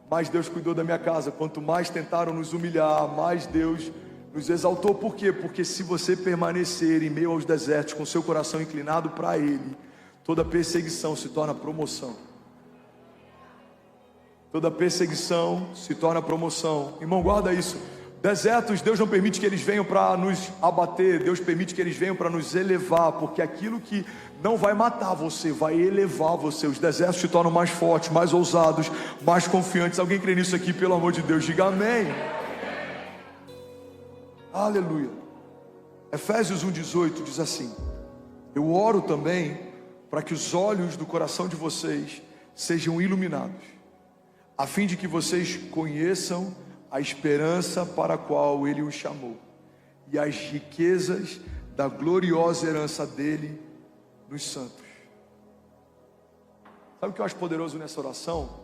[SPEAKER 1] mais Deus cuidou da minha casa. Quanto mais tentaram nos humilhar, mais Deus nos exaltou. Por quê? Porque se você permanecer em meio aos desertos, com seu coração inclinado para Ele, toda perseguição se torna promoção. Toda perseguição se torna promoção. Irmão, guarda isso. Desertos, Deus não permite que eles venham para nos abater. Deus permite que eles venham para nos elevar. Porque aquilo que não vai matar você, vai elevar você. Os desertos te tornam mais fortes, mais ousados, mais confiantes. Alguém crê nisso aqui, pelo amor de Deus? Diga amém. Aleluia. Efésios 1,18 diz assim: eu oro também para que os olhos do coração de vocês sejam iluminados, a fim de que vocês conheçam a esperança para a qual Ele os chamou, e as riquezas da gloriosa herança dele nos santos. Sabe o que eu acho poderoso nessa oração?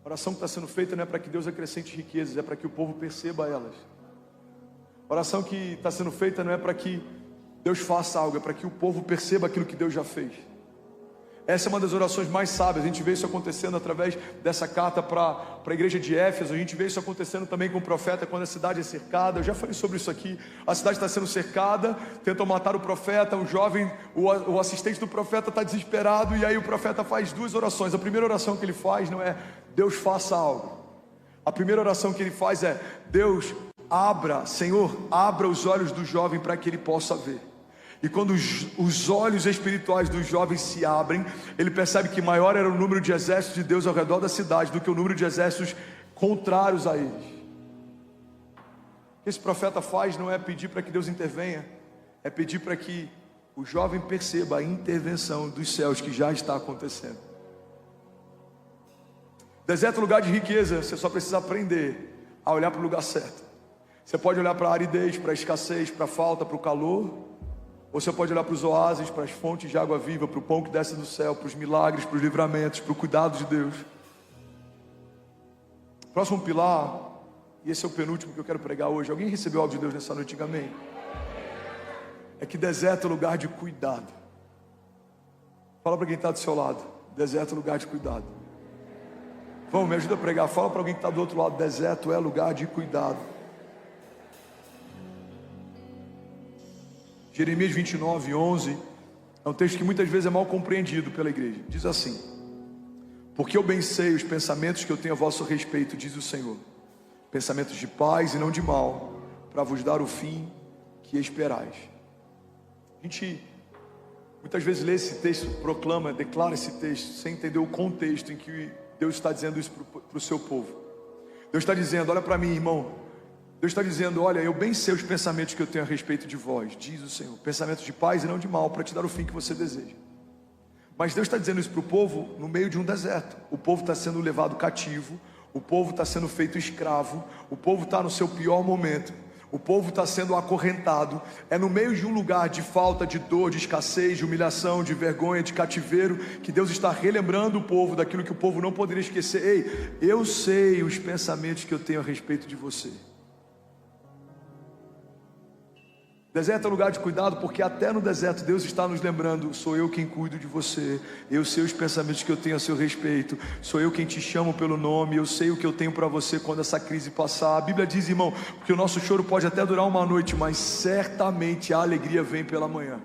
[SPEAKER 1] A oração que está sendo feita não é para que Deus acrescente riquezas, é para que o povo perceba elas. A oração que está sendo feita não é para que Deus faça algo, é para que o povo perceba aquilo que Deus já fez. Essa é uma das orações mais sábias. A gente vê isso acontecendo através dessa carta para a igreja de Éfeso. A gente vê isso acontecendo também com o profeta, quando a cidade é cercada. Eu já falei sobre isso aqui. A cidade está sendo cercada, tentam matar o profeta. O jovem, o assistente do profeta está desesperado, e aí o profeta faz duas orações. A primeira oração que ele faz não é Deus faça algo. A primeira oração que ele faz é: Deus abra, Senhor, abra os olhos do jovem para que ele possa ver. E quando os olhos espirituais dos jovens se abrem, ele percebe que maior era o número de exércitos de Deus ao redor da cidade do que o número de exércitos contrários a eles. O que esse profeta faz não é pedir para que Deus intervenha, é pedir para que o jovem perceba a intervenção dos céus que já está acontecendo. Deserto é lugar de riqueza. Você só precisa aprender a olhar para o lugar certo. Você pode olhar para a aridez, para a escassez, para a falta, para o calor. Ou você pode olhar para os oásis, para as fontes de água viva, para o pão que desce do céu, para os milagres, para os livramentos, para o cuidado de Deus. Próximo pilar, e esse é o penúltimo que eu quero pregar hoje. Alguém recebeu algo de Deus nessa noite? Diga amém. É que deserto é lugar de cuidado. Fala para quem está do seu lado: deserto é lugar de cuidado. Vamos, me ajuda a pregar. Fala para alguém que está do outro lado: deserto é lugar de cuidado. Jeremias 29:11 é um texto que muitas vezes é mal compreendido pela igreja. Diz assim: porque eu bem sei os pensamentos que eu tenho a vosso respeito, diz o Senhor, pensamentos de paz e não de mal, para vos dar o fim que esperais. A gente muitas vezes lê esse texto, proclama, declara esse texto, sem entender o contexto em que Deus está dizendo isso para o seu povo. Deus está dizendo: olha para mim, irmão. Deus está dizendo: olha, eu bem sei os pensamentos que eu tenho a respeito de vós, diz o Senhor, pensamentos de paz e não de mal, para te dar o fim que você deseja. Mas Deus está dizendo isso para o povo no meio de um deserto. O povo está sendo levado cativo, o povo está sendo feito escravo, o povo está no seu pior momento, o povo está sendo acorrentado. É no meio de um lugar de falta, de dor, de escassez, de humilhação, de vergonha, de cativeiro, que Deus está relembrando o povo daquilo que o povo não poderia esquecer. Ei, eu sei os pensamentos que eu tenho a respeito de você. Deserto é lugar de cuidado, porque até no deserto Deus está nos lembrando: sou eu quem cuido de você, eu sei os pensamentos que eu tenho a seu respeito, sou eu quem te chamo pelo nome, eu sei o que eu tenho para você quando essa crise passar. A Bíblia diz, irmão, que o nosso choro pode até durar uma noite, mas certamente a alegria vem pela manhã.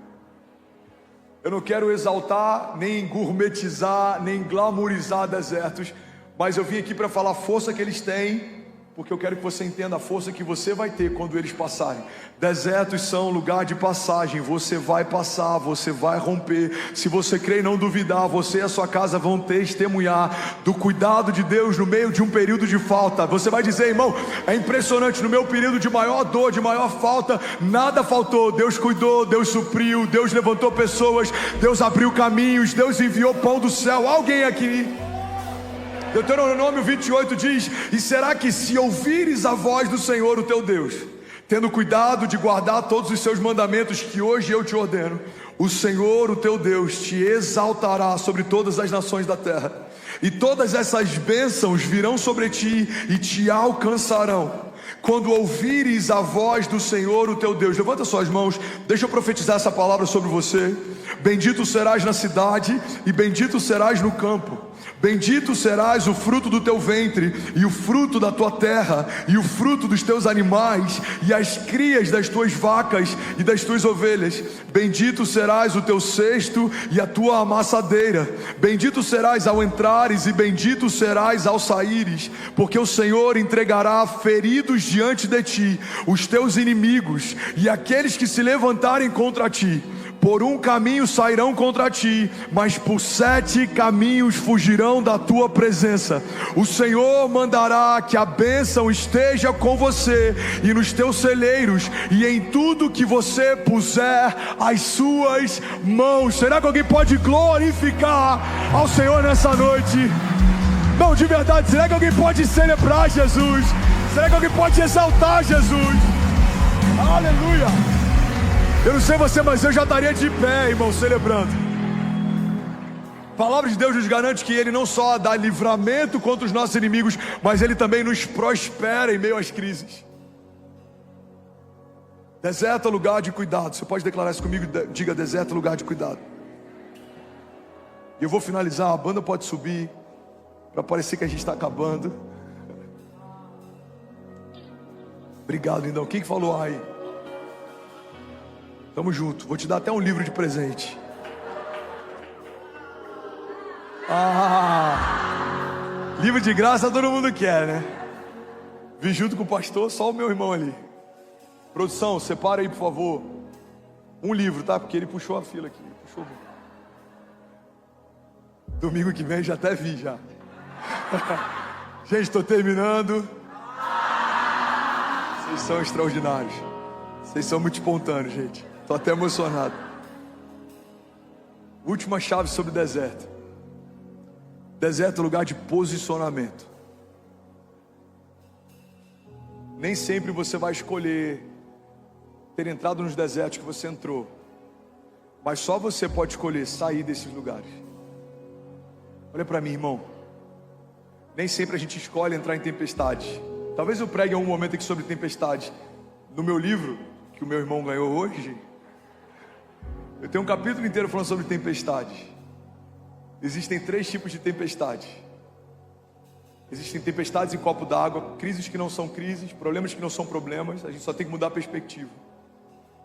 [SPEAKER 1] Eu não quero exaltar, nem gourmetizar, nem glamourizar desertos, mas eu vim aqui para falar a força que eles têm, porque eu quero que você entenda a força que você vai ter quando eles passarem. Desertos são lugar de passagem. Você vai passar, você vai romper. Se você crer e não duvidar, você e a sua casa vão testemunhar do cuidado de Deus no meio de um período de falta. Você vai dizer: irmão, é impressionante, no meu período de maior dor, de maior falta, nada faltou. Deus cuidou, Deus supriu, Deus levantou pessoas, Deus abriu caminhos, Deus enviou pão do céu. Alguém aqui? Deuteronômio 28 diz: e será que se ouvires a voz do Senhor, o teu Deus, tendo cuidado de guardar todos os seus mandamentos que hoje eu te ordeno, o Senhor, o teu Deus, te exaltará sobre todas as nações da terra, e todas essas bênçãos virão sobre ti e te alcançarão, quando ouvires a voz do Senhor, o teu Deus. Levanta suas mãos, deixa eu profetizar essa palavra sobre você. Bendito serás na cidade e bendito serás no campo. Bendito serás o fruto do teu ventre, e o fruto da tua terra, e o fruto dos teus animais, e as crias das tuas vacas e das tuas ovelhas. Bendito serás o teu cesto e a tua amassadeira. Bendito serás ao entrares, e bendito serás ao saíres, porque o Senhor entregará feridos diante de ti os teus inimigos, e aqueles que se levantarem contra ti. Por um caminho sairão contra ti, mas por 7 caminhos fugirão da tua presença. O Senhor mandará que a bênção esteja com você e nos teus celeiros e em tudo que você puser as suas mãos. Será que alguém pode glorificar ao Senhor nessa noite? Não, de verdade, será que alguém pode celebrar Jesus? Será que alguém pode exaltar Jesus? Aleluia! Eu não sei você, mas eu já estaria de pé, irmão, celebrando. A palavra de Deus nos garante que Ele não só dá livramento contra os nossos inimigos, mas Ele também nos prospera em meio às crises. Deserto é lugar de cuidado. Você pode declarar isso comigo? Diga: deserto é lugar de cuidado. E eu vou finalizar, a banda pode subir, para parecer que a gente está acabando. Obrigado, lindão. Quem que falou aí? Tamo junto, vou te dar até um livro de presente. Livro de graça todo mundo quer, né? Vim junto com o pastor, só o meu irmão ali. Produção, separa aí, por favor, um livro, tá? Porque ele puxou a fila aqui, puxou. Domingo que vem já até vi, já. Gente, estou terminando. Vocês são extraordinários. Vocês são muito espontâneos, gente. Estou até emocionado. Última chave sobre o deserto. Deserto é lugar de posicionamento. Nem sempre você vai escolher ter entrado nos desertos que você entrou, mas só você pode escolher sair desses lugares. Olha para mim, irmão. Nem sempre a gente escolhe entrar em tempestades. Talvez eu pregue em algum momento aqui sobre tempestades. No meu livro, que o meu irmão ganhou hoje, eu tenho um capítulo inteiro falando sobre tempestades. Existem 3 tipos de tempestades. Existem tempestades em copo d'água, crises que não são crises, problemas que não são problemas. A gente só tem que mudar a perspectiva.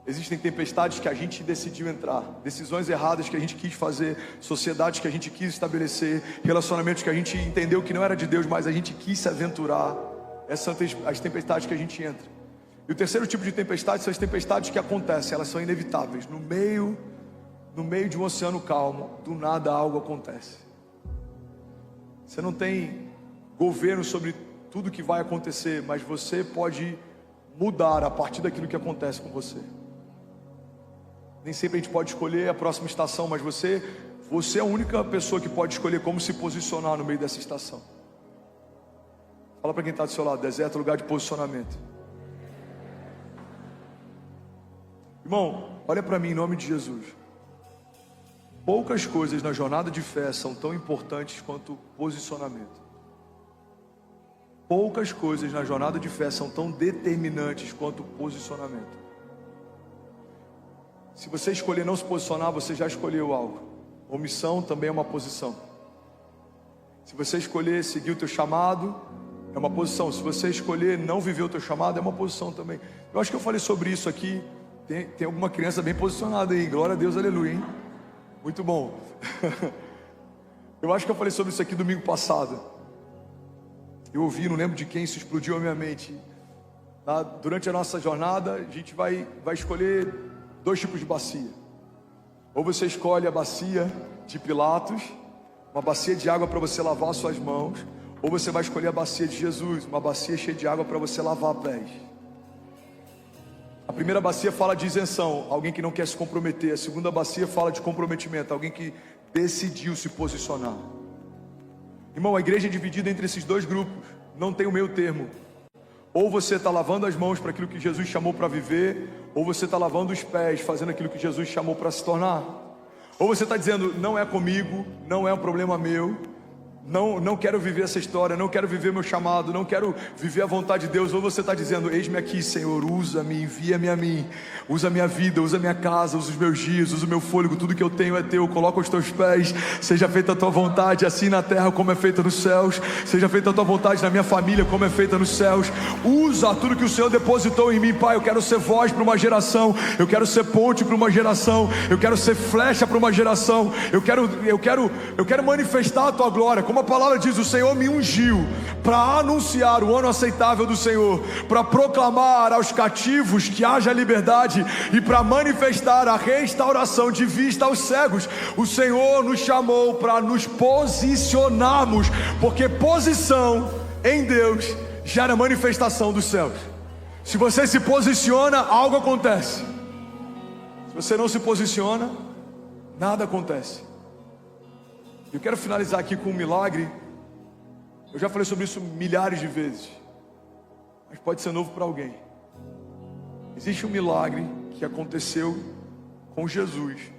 [SPEAKER 1] Existem tempestades que a gente decidiu entrar, decisões erradas que a gente quis fazer, sociedades que a gente quis estabelecer, relacionamentos que a gente entendeu que não era de Deus, mas a gente quis se aventurar. Essas são as tempestades que a gente entra. E o terceiro tipo de tempestade são as tempestades que acontecem, elas são inevitáveis. No meio de um oceano calmo, do nada algo acontece. Você não tem governo sobre tudo que vai acontecer, mas você pode mudar a partir daquilo que acontece com você. Nem sempre a gente pode escolher a próxima estação, mas você é a única pessoa que pode escolher como se posicionar no meio dessa estação. Fala para quem está do seu lado: deserto é lugar de posicionamento. Irmão, olha para mim em nome de Jesus. Poucas coisas na jornada de fé são tão importantes quanto posicionamento. Poucas coisas na jornada de fé são tão determinantes quanto posicionamento. Se você escolher não se posicionar, você já escolheu algo. Omissão também é uma posição. Se você escolher seguir o teu chamado, é uma posição. Se você escolher não viver o teu chamado, é uma posição também. Eu acho que eu falei sobre isso aqui. Tem alguma criança bem posicionada aí. Glória a Deus, aleluia, hein? Muito bom. Eu acho que eu falei sobre isso aqui domingo passado. Eu ouvi, não lembro de quem, isso explodiu a minha mente. Durante a nossa jornada, a gente vai escolher 2 tipos de bacia. Ou você escolhe a bacia de Pilatos, uma bacia de água para você lavar suas mãos. Ou você vai escolher a bacia de Jesus, uma bacia cheia de água para você lavar pés. A primeira bacia fala de isenção, alguém que não quer se comprometer. A segunda bacia fala de comprometimento, alguém que decidiu se posicionar. Irmão, a igreja é dividida entre esses 2 grupos, não tem o meio termo. Ou você está lavando as mãos para aquilo que Jesus chamou para viver, ou você está lavando os pés, fazendo aquilo que Jesus chamou para se tornar. Ou você está dizendo: não é comigo, não é um problema meu, não quero viver essa história, não quero viver meu chamado, não quero viver a vontade de Deus. Ou você está dizendo: eis-me aqui, Senhor, usa-me, envia-me a mim, usa a minha vida, usa a minha casa, usa os meus dias, usa o meu fôlego, tudo que eu tenho é teu, coloca aos teus pés, seja feita a tua vontade, assim na terra como é feita nos céus, seja feita a tua vontade na minha família como é feita nos céus. Usa tudo que o Senhor depositou em mim, Pai. Eu quero ser voz para uma geração, eu quero ser ponte para uma geração, eu quero ser flecha para uma geração, eu quero manifestar a tua glória. Como a palavra diz, o Senhor me ungiu para anunciar o ano aceitável do Senhor, para proclamar aos cativos que haja liberdade e para manifestar a restauração de vista aos cegos. O Senhor nos chamou para nos posicionarmos, porque posição em Deus gera manifestação dos céus. Se você se posiciona, algo acontece. Se você não se posiciona, nada acontece. Eu quero finalizar aqui com um milagre. Eu já falei sobre isso milhares de vezes, mas pode ser novo para alguém. Existe um milagre que aconteceu com Jesus,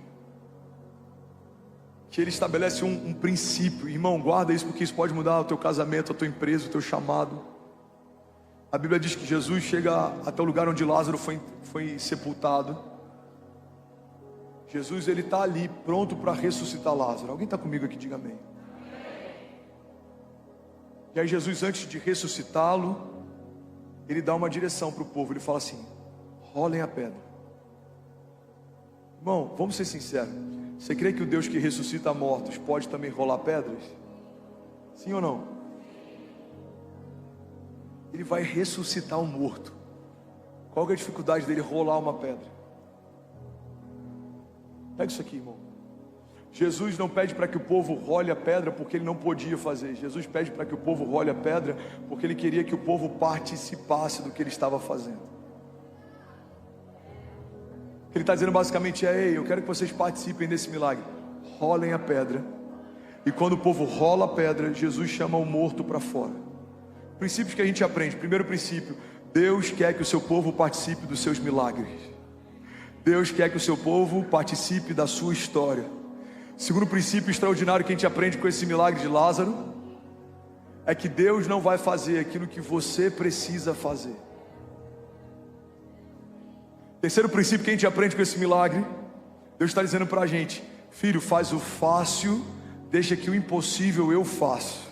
[SPEAKER 1] que ele estabelece um princípio. Irmão, guarda isso, porque isso pode mudar o teu casamento, a tua empresa, o teu chamado. A Bíblia diz que Jesus chega até o lugar onde Lázaro foi sepultado. Jesus, ele está ali pronto para ressuscitar Lázaro. Alguém está comigo aqui? Diga amém. E aí Jesus, antes de ressuscitá-lo, ele dá uma direção para o povo. Ele fala assim: rolem a pedra. Irmão, vamos ser sinceros. Você crê que o Deus que ressuscita mortos pode também rolar pedras? Sim ou não? Ele vai ressuscitar um morto. Qual é a dificuldade dele rolar uma pedra? Pega isso aqui, irmão. Jesus não pede para que o povo role a pedra porque ele não podia fazer. Jesus pede para que o povo role a pedra porque ele queria que o povo participasse do que ele estava fazendo. O que ele está dizendo basicamente é: ei, eu quero que vocês participem desse milagre. Rolem a pedra. E quando o povo rola a pedra, Jesus chama o morto para fora. Princípios que a gente aprende. Primeiro princípio: Deus quer que o seu povo participe dos seus milagres. Deus quer que o seu povo participe da sua história. Segundo princípio extraordinário que a gente aprende com esse milagre de Lázaro, é que Deus não vai fazer aquilo que você precisa fazer. Terceiro princípio que a gente aprende com esse milagre, Deus está dizendo para a gente: filho, faz o fácil, deixa que o impossível eu faço.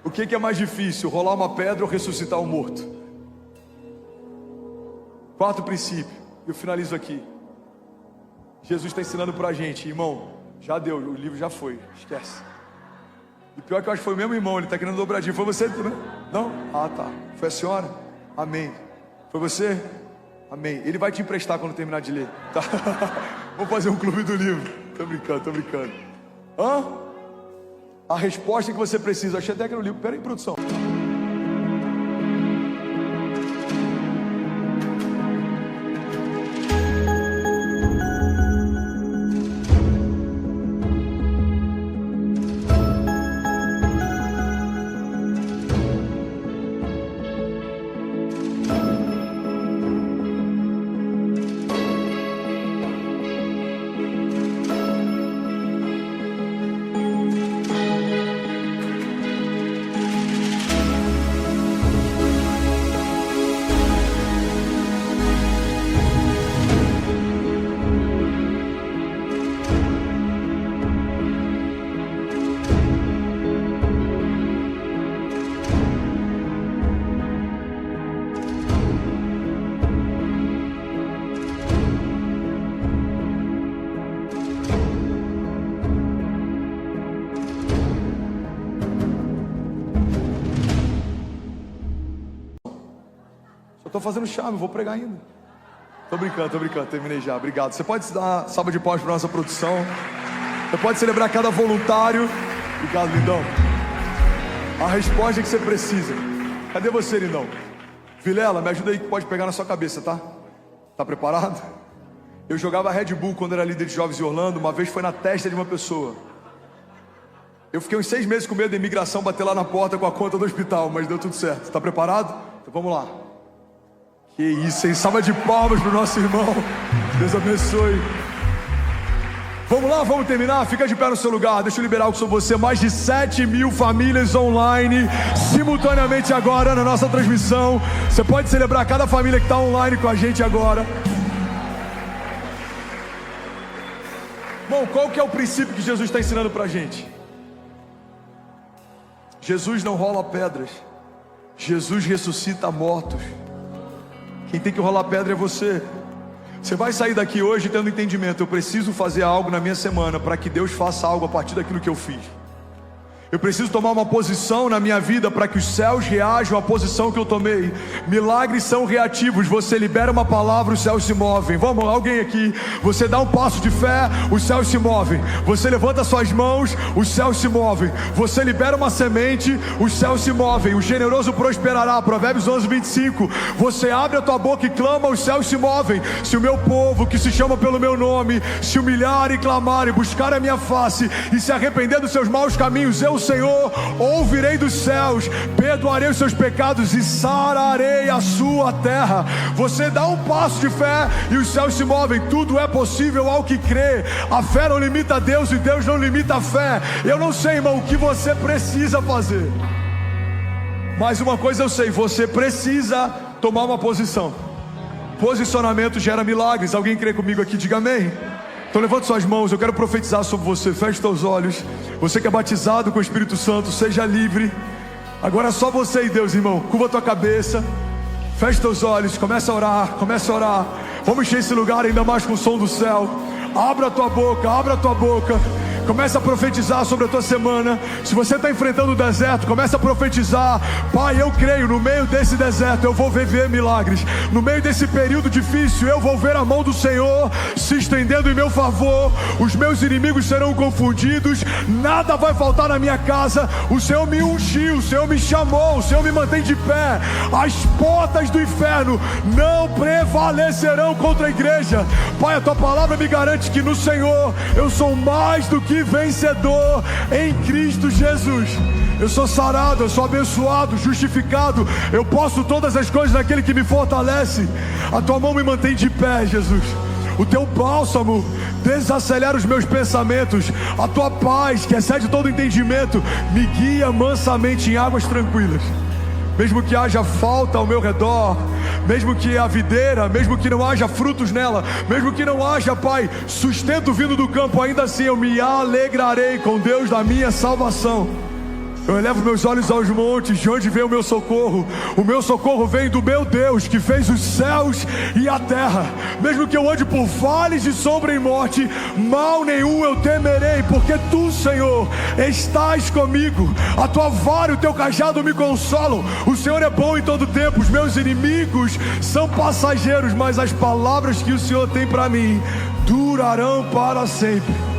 [SPEAKER 1] O que é mais difícil, rolar uma pedra ou ressuscitar um morto? Quarto princípio, eu finalizo aqui. Jesus está ensinando para a gente, irmão, já deu, o livro já foi, esquece. E pior que eu acho que foi o mesmo irmão, ele está querendo dobradinho. Foi você, né? Não? Ah, tá. Foi a senhora? Amém. Foi você? Amém. Ele vai te emprestar quando terminar de ler, tá? Vamos fazer um clube do livro. Tô brincando. Hã? A resposta que você precisa. Achei até que no livro. Pera aí, produção. Estou fazendo charme, vou pregar ainda. Tô brincando, terminei já, obrigado. Você pode dar uma salva de palmas para nossa produção. Você pode celebrar cada voluntário. Obrigado, lindão. A resposta que você precisa. Cadê você, lindão? Vilela, me ajuda aí que pode pegar na sua cabeça, tá? Tá preparado? Eu jogava Red Bull quando era líder de jovens em Orlando. Uma vez foi na testa de uma pessoa. Eu fiquei uns 6 meses com medo da imigração bater lá na porta com a conta do hospital, mas deu tudo certo. Tá preparado? Então vamos lá. Que isso, hein? Salva de palmas pro nosso irmão. Deus abençoe. Vamos lá, vamos terminar? Fica de pé no seu lugar, deixa eu liberar algo sobre você. Mais de 7.000 famílias online, simultaneamente agora na nossa transmissão. Você pode celebrar cada família que está online com a gente agora. Bom, qual que é o princípio que Jesus está ensinando pra gente? Jesus não rola pedras, Jesus ressuscita mortos. Quem tem que rolar pedra é você. Você vai sair daqui hoje tendo entendimento: eu preciso fazer algo na minha semana para que Deus faça algo a partir daquilo que eu fiz. Eu preciso tomar uma posição na minha vida para que os céus reajam à posição que eu tomei. Milagres são reativos. Você libera uma palavra, os céus se movem. Vamos lá, alguém aqui. Você dá um passo de fé, os céus se movem. Você levanta suas mãos, os céus se movem. Você libera uma semente, os céus se movem. O generoso prosperará. Provérbios 11:25. Você abre a tua boca e clama, os céus se movem. Se o meu povo, que se chama pelo meu nome, se humilhar e clamar e buscar a minha face e se arrepender dos seus maus caminhos, eu, Senhor, ouvirei dos céus, perdoarei os seus pecados e sararei a sua terra. Você dá um passo de fé e os céus se movem. Tudo é possível ao que crê. A fé não limita a Deus e Deus não limita a fé. Eu não sei, irmão, o que você precisa fazer, mas uma coisa eu sei: você precisa tomar uma posição. Posicionamento gera milagres. Alguém crê comigo aqui? Diga amém. Então levante suas mãos, eu quero profetizar sobre você. Feche seus olhos. Você que é batizado com o Espírito Santo, seja livre. Agora é só você e Deus, irmão. Curva a tua cabeça, feche teus olhos, começa a orar, começa a orar. Vamos encher esse lugar ainda mais com o som do céu. Abra a tua boca, abra a tua boca. Começa a profetizar sobre a tua semana. Se você está enfrentando o deserto, começa a profetizar: Pai, eu creio, no meio desse deserto eu vou viver milagres. No meio desse período difícil eu vou ver a mão do Senhor se estendendo em meu favor. Os meus inimigos serão confundidos, nada vai faltar na minha casa. O Senhor me ungiu, o Senhor me chamou, o Senhor me mantém de pé. As portas do inferno não prevalecerão contra a igreja. Pai, a tua palavra me garante que no Senhor eu sou mais do que vencedor em Cristo Jesus. Eu sou sarado, eu sou abençoado, justificado. Eu posso todas as coisas naquele que me fortalece. A tua mão me mantém de pé, Jesus. O teu bálsamo desacelera os meus pensamentos. A tua paz, que excede todo entendimento, me guia mansamente em águas tranquilas. Mesmo que haja falta ao meu redor, mesmo que a videira, mesmo que não haja frutos nela, mesmo que não haja, Pai, sustento vindo do campo, ainda assim eu me alegrarei com Deus da minha salvação. Eu elevo meus olhos aos montes, de onde vem o meu socorro? O meu socorro vem do meu Deus, que fez os céus e a terra. Mesmo que eu ande por vales de sombra e morte, mal nenhum eu temerei, porque tu, Senhor, estás comigo. A tua vara e o teu cajado me consolam. O Senhor é bom em todo tempo. Os meus inimigos são passageiros, mas as palavras que o Senhor tem para mim durarão para sempre.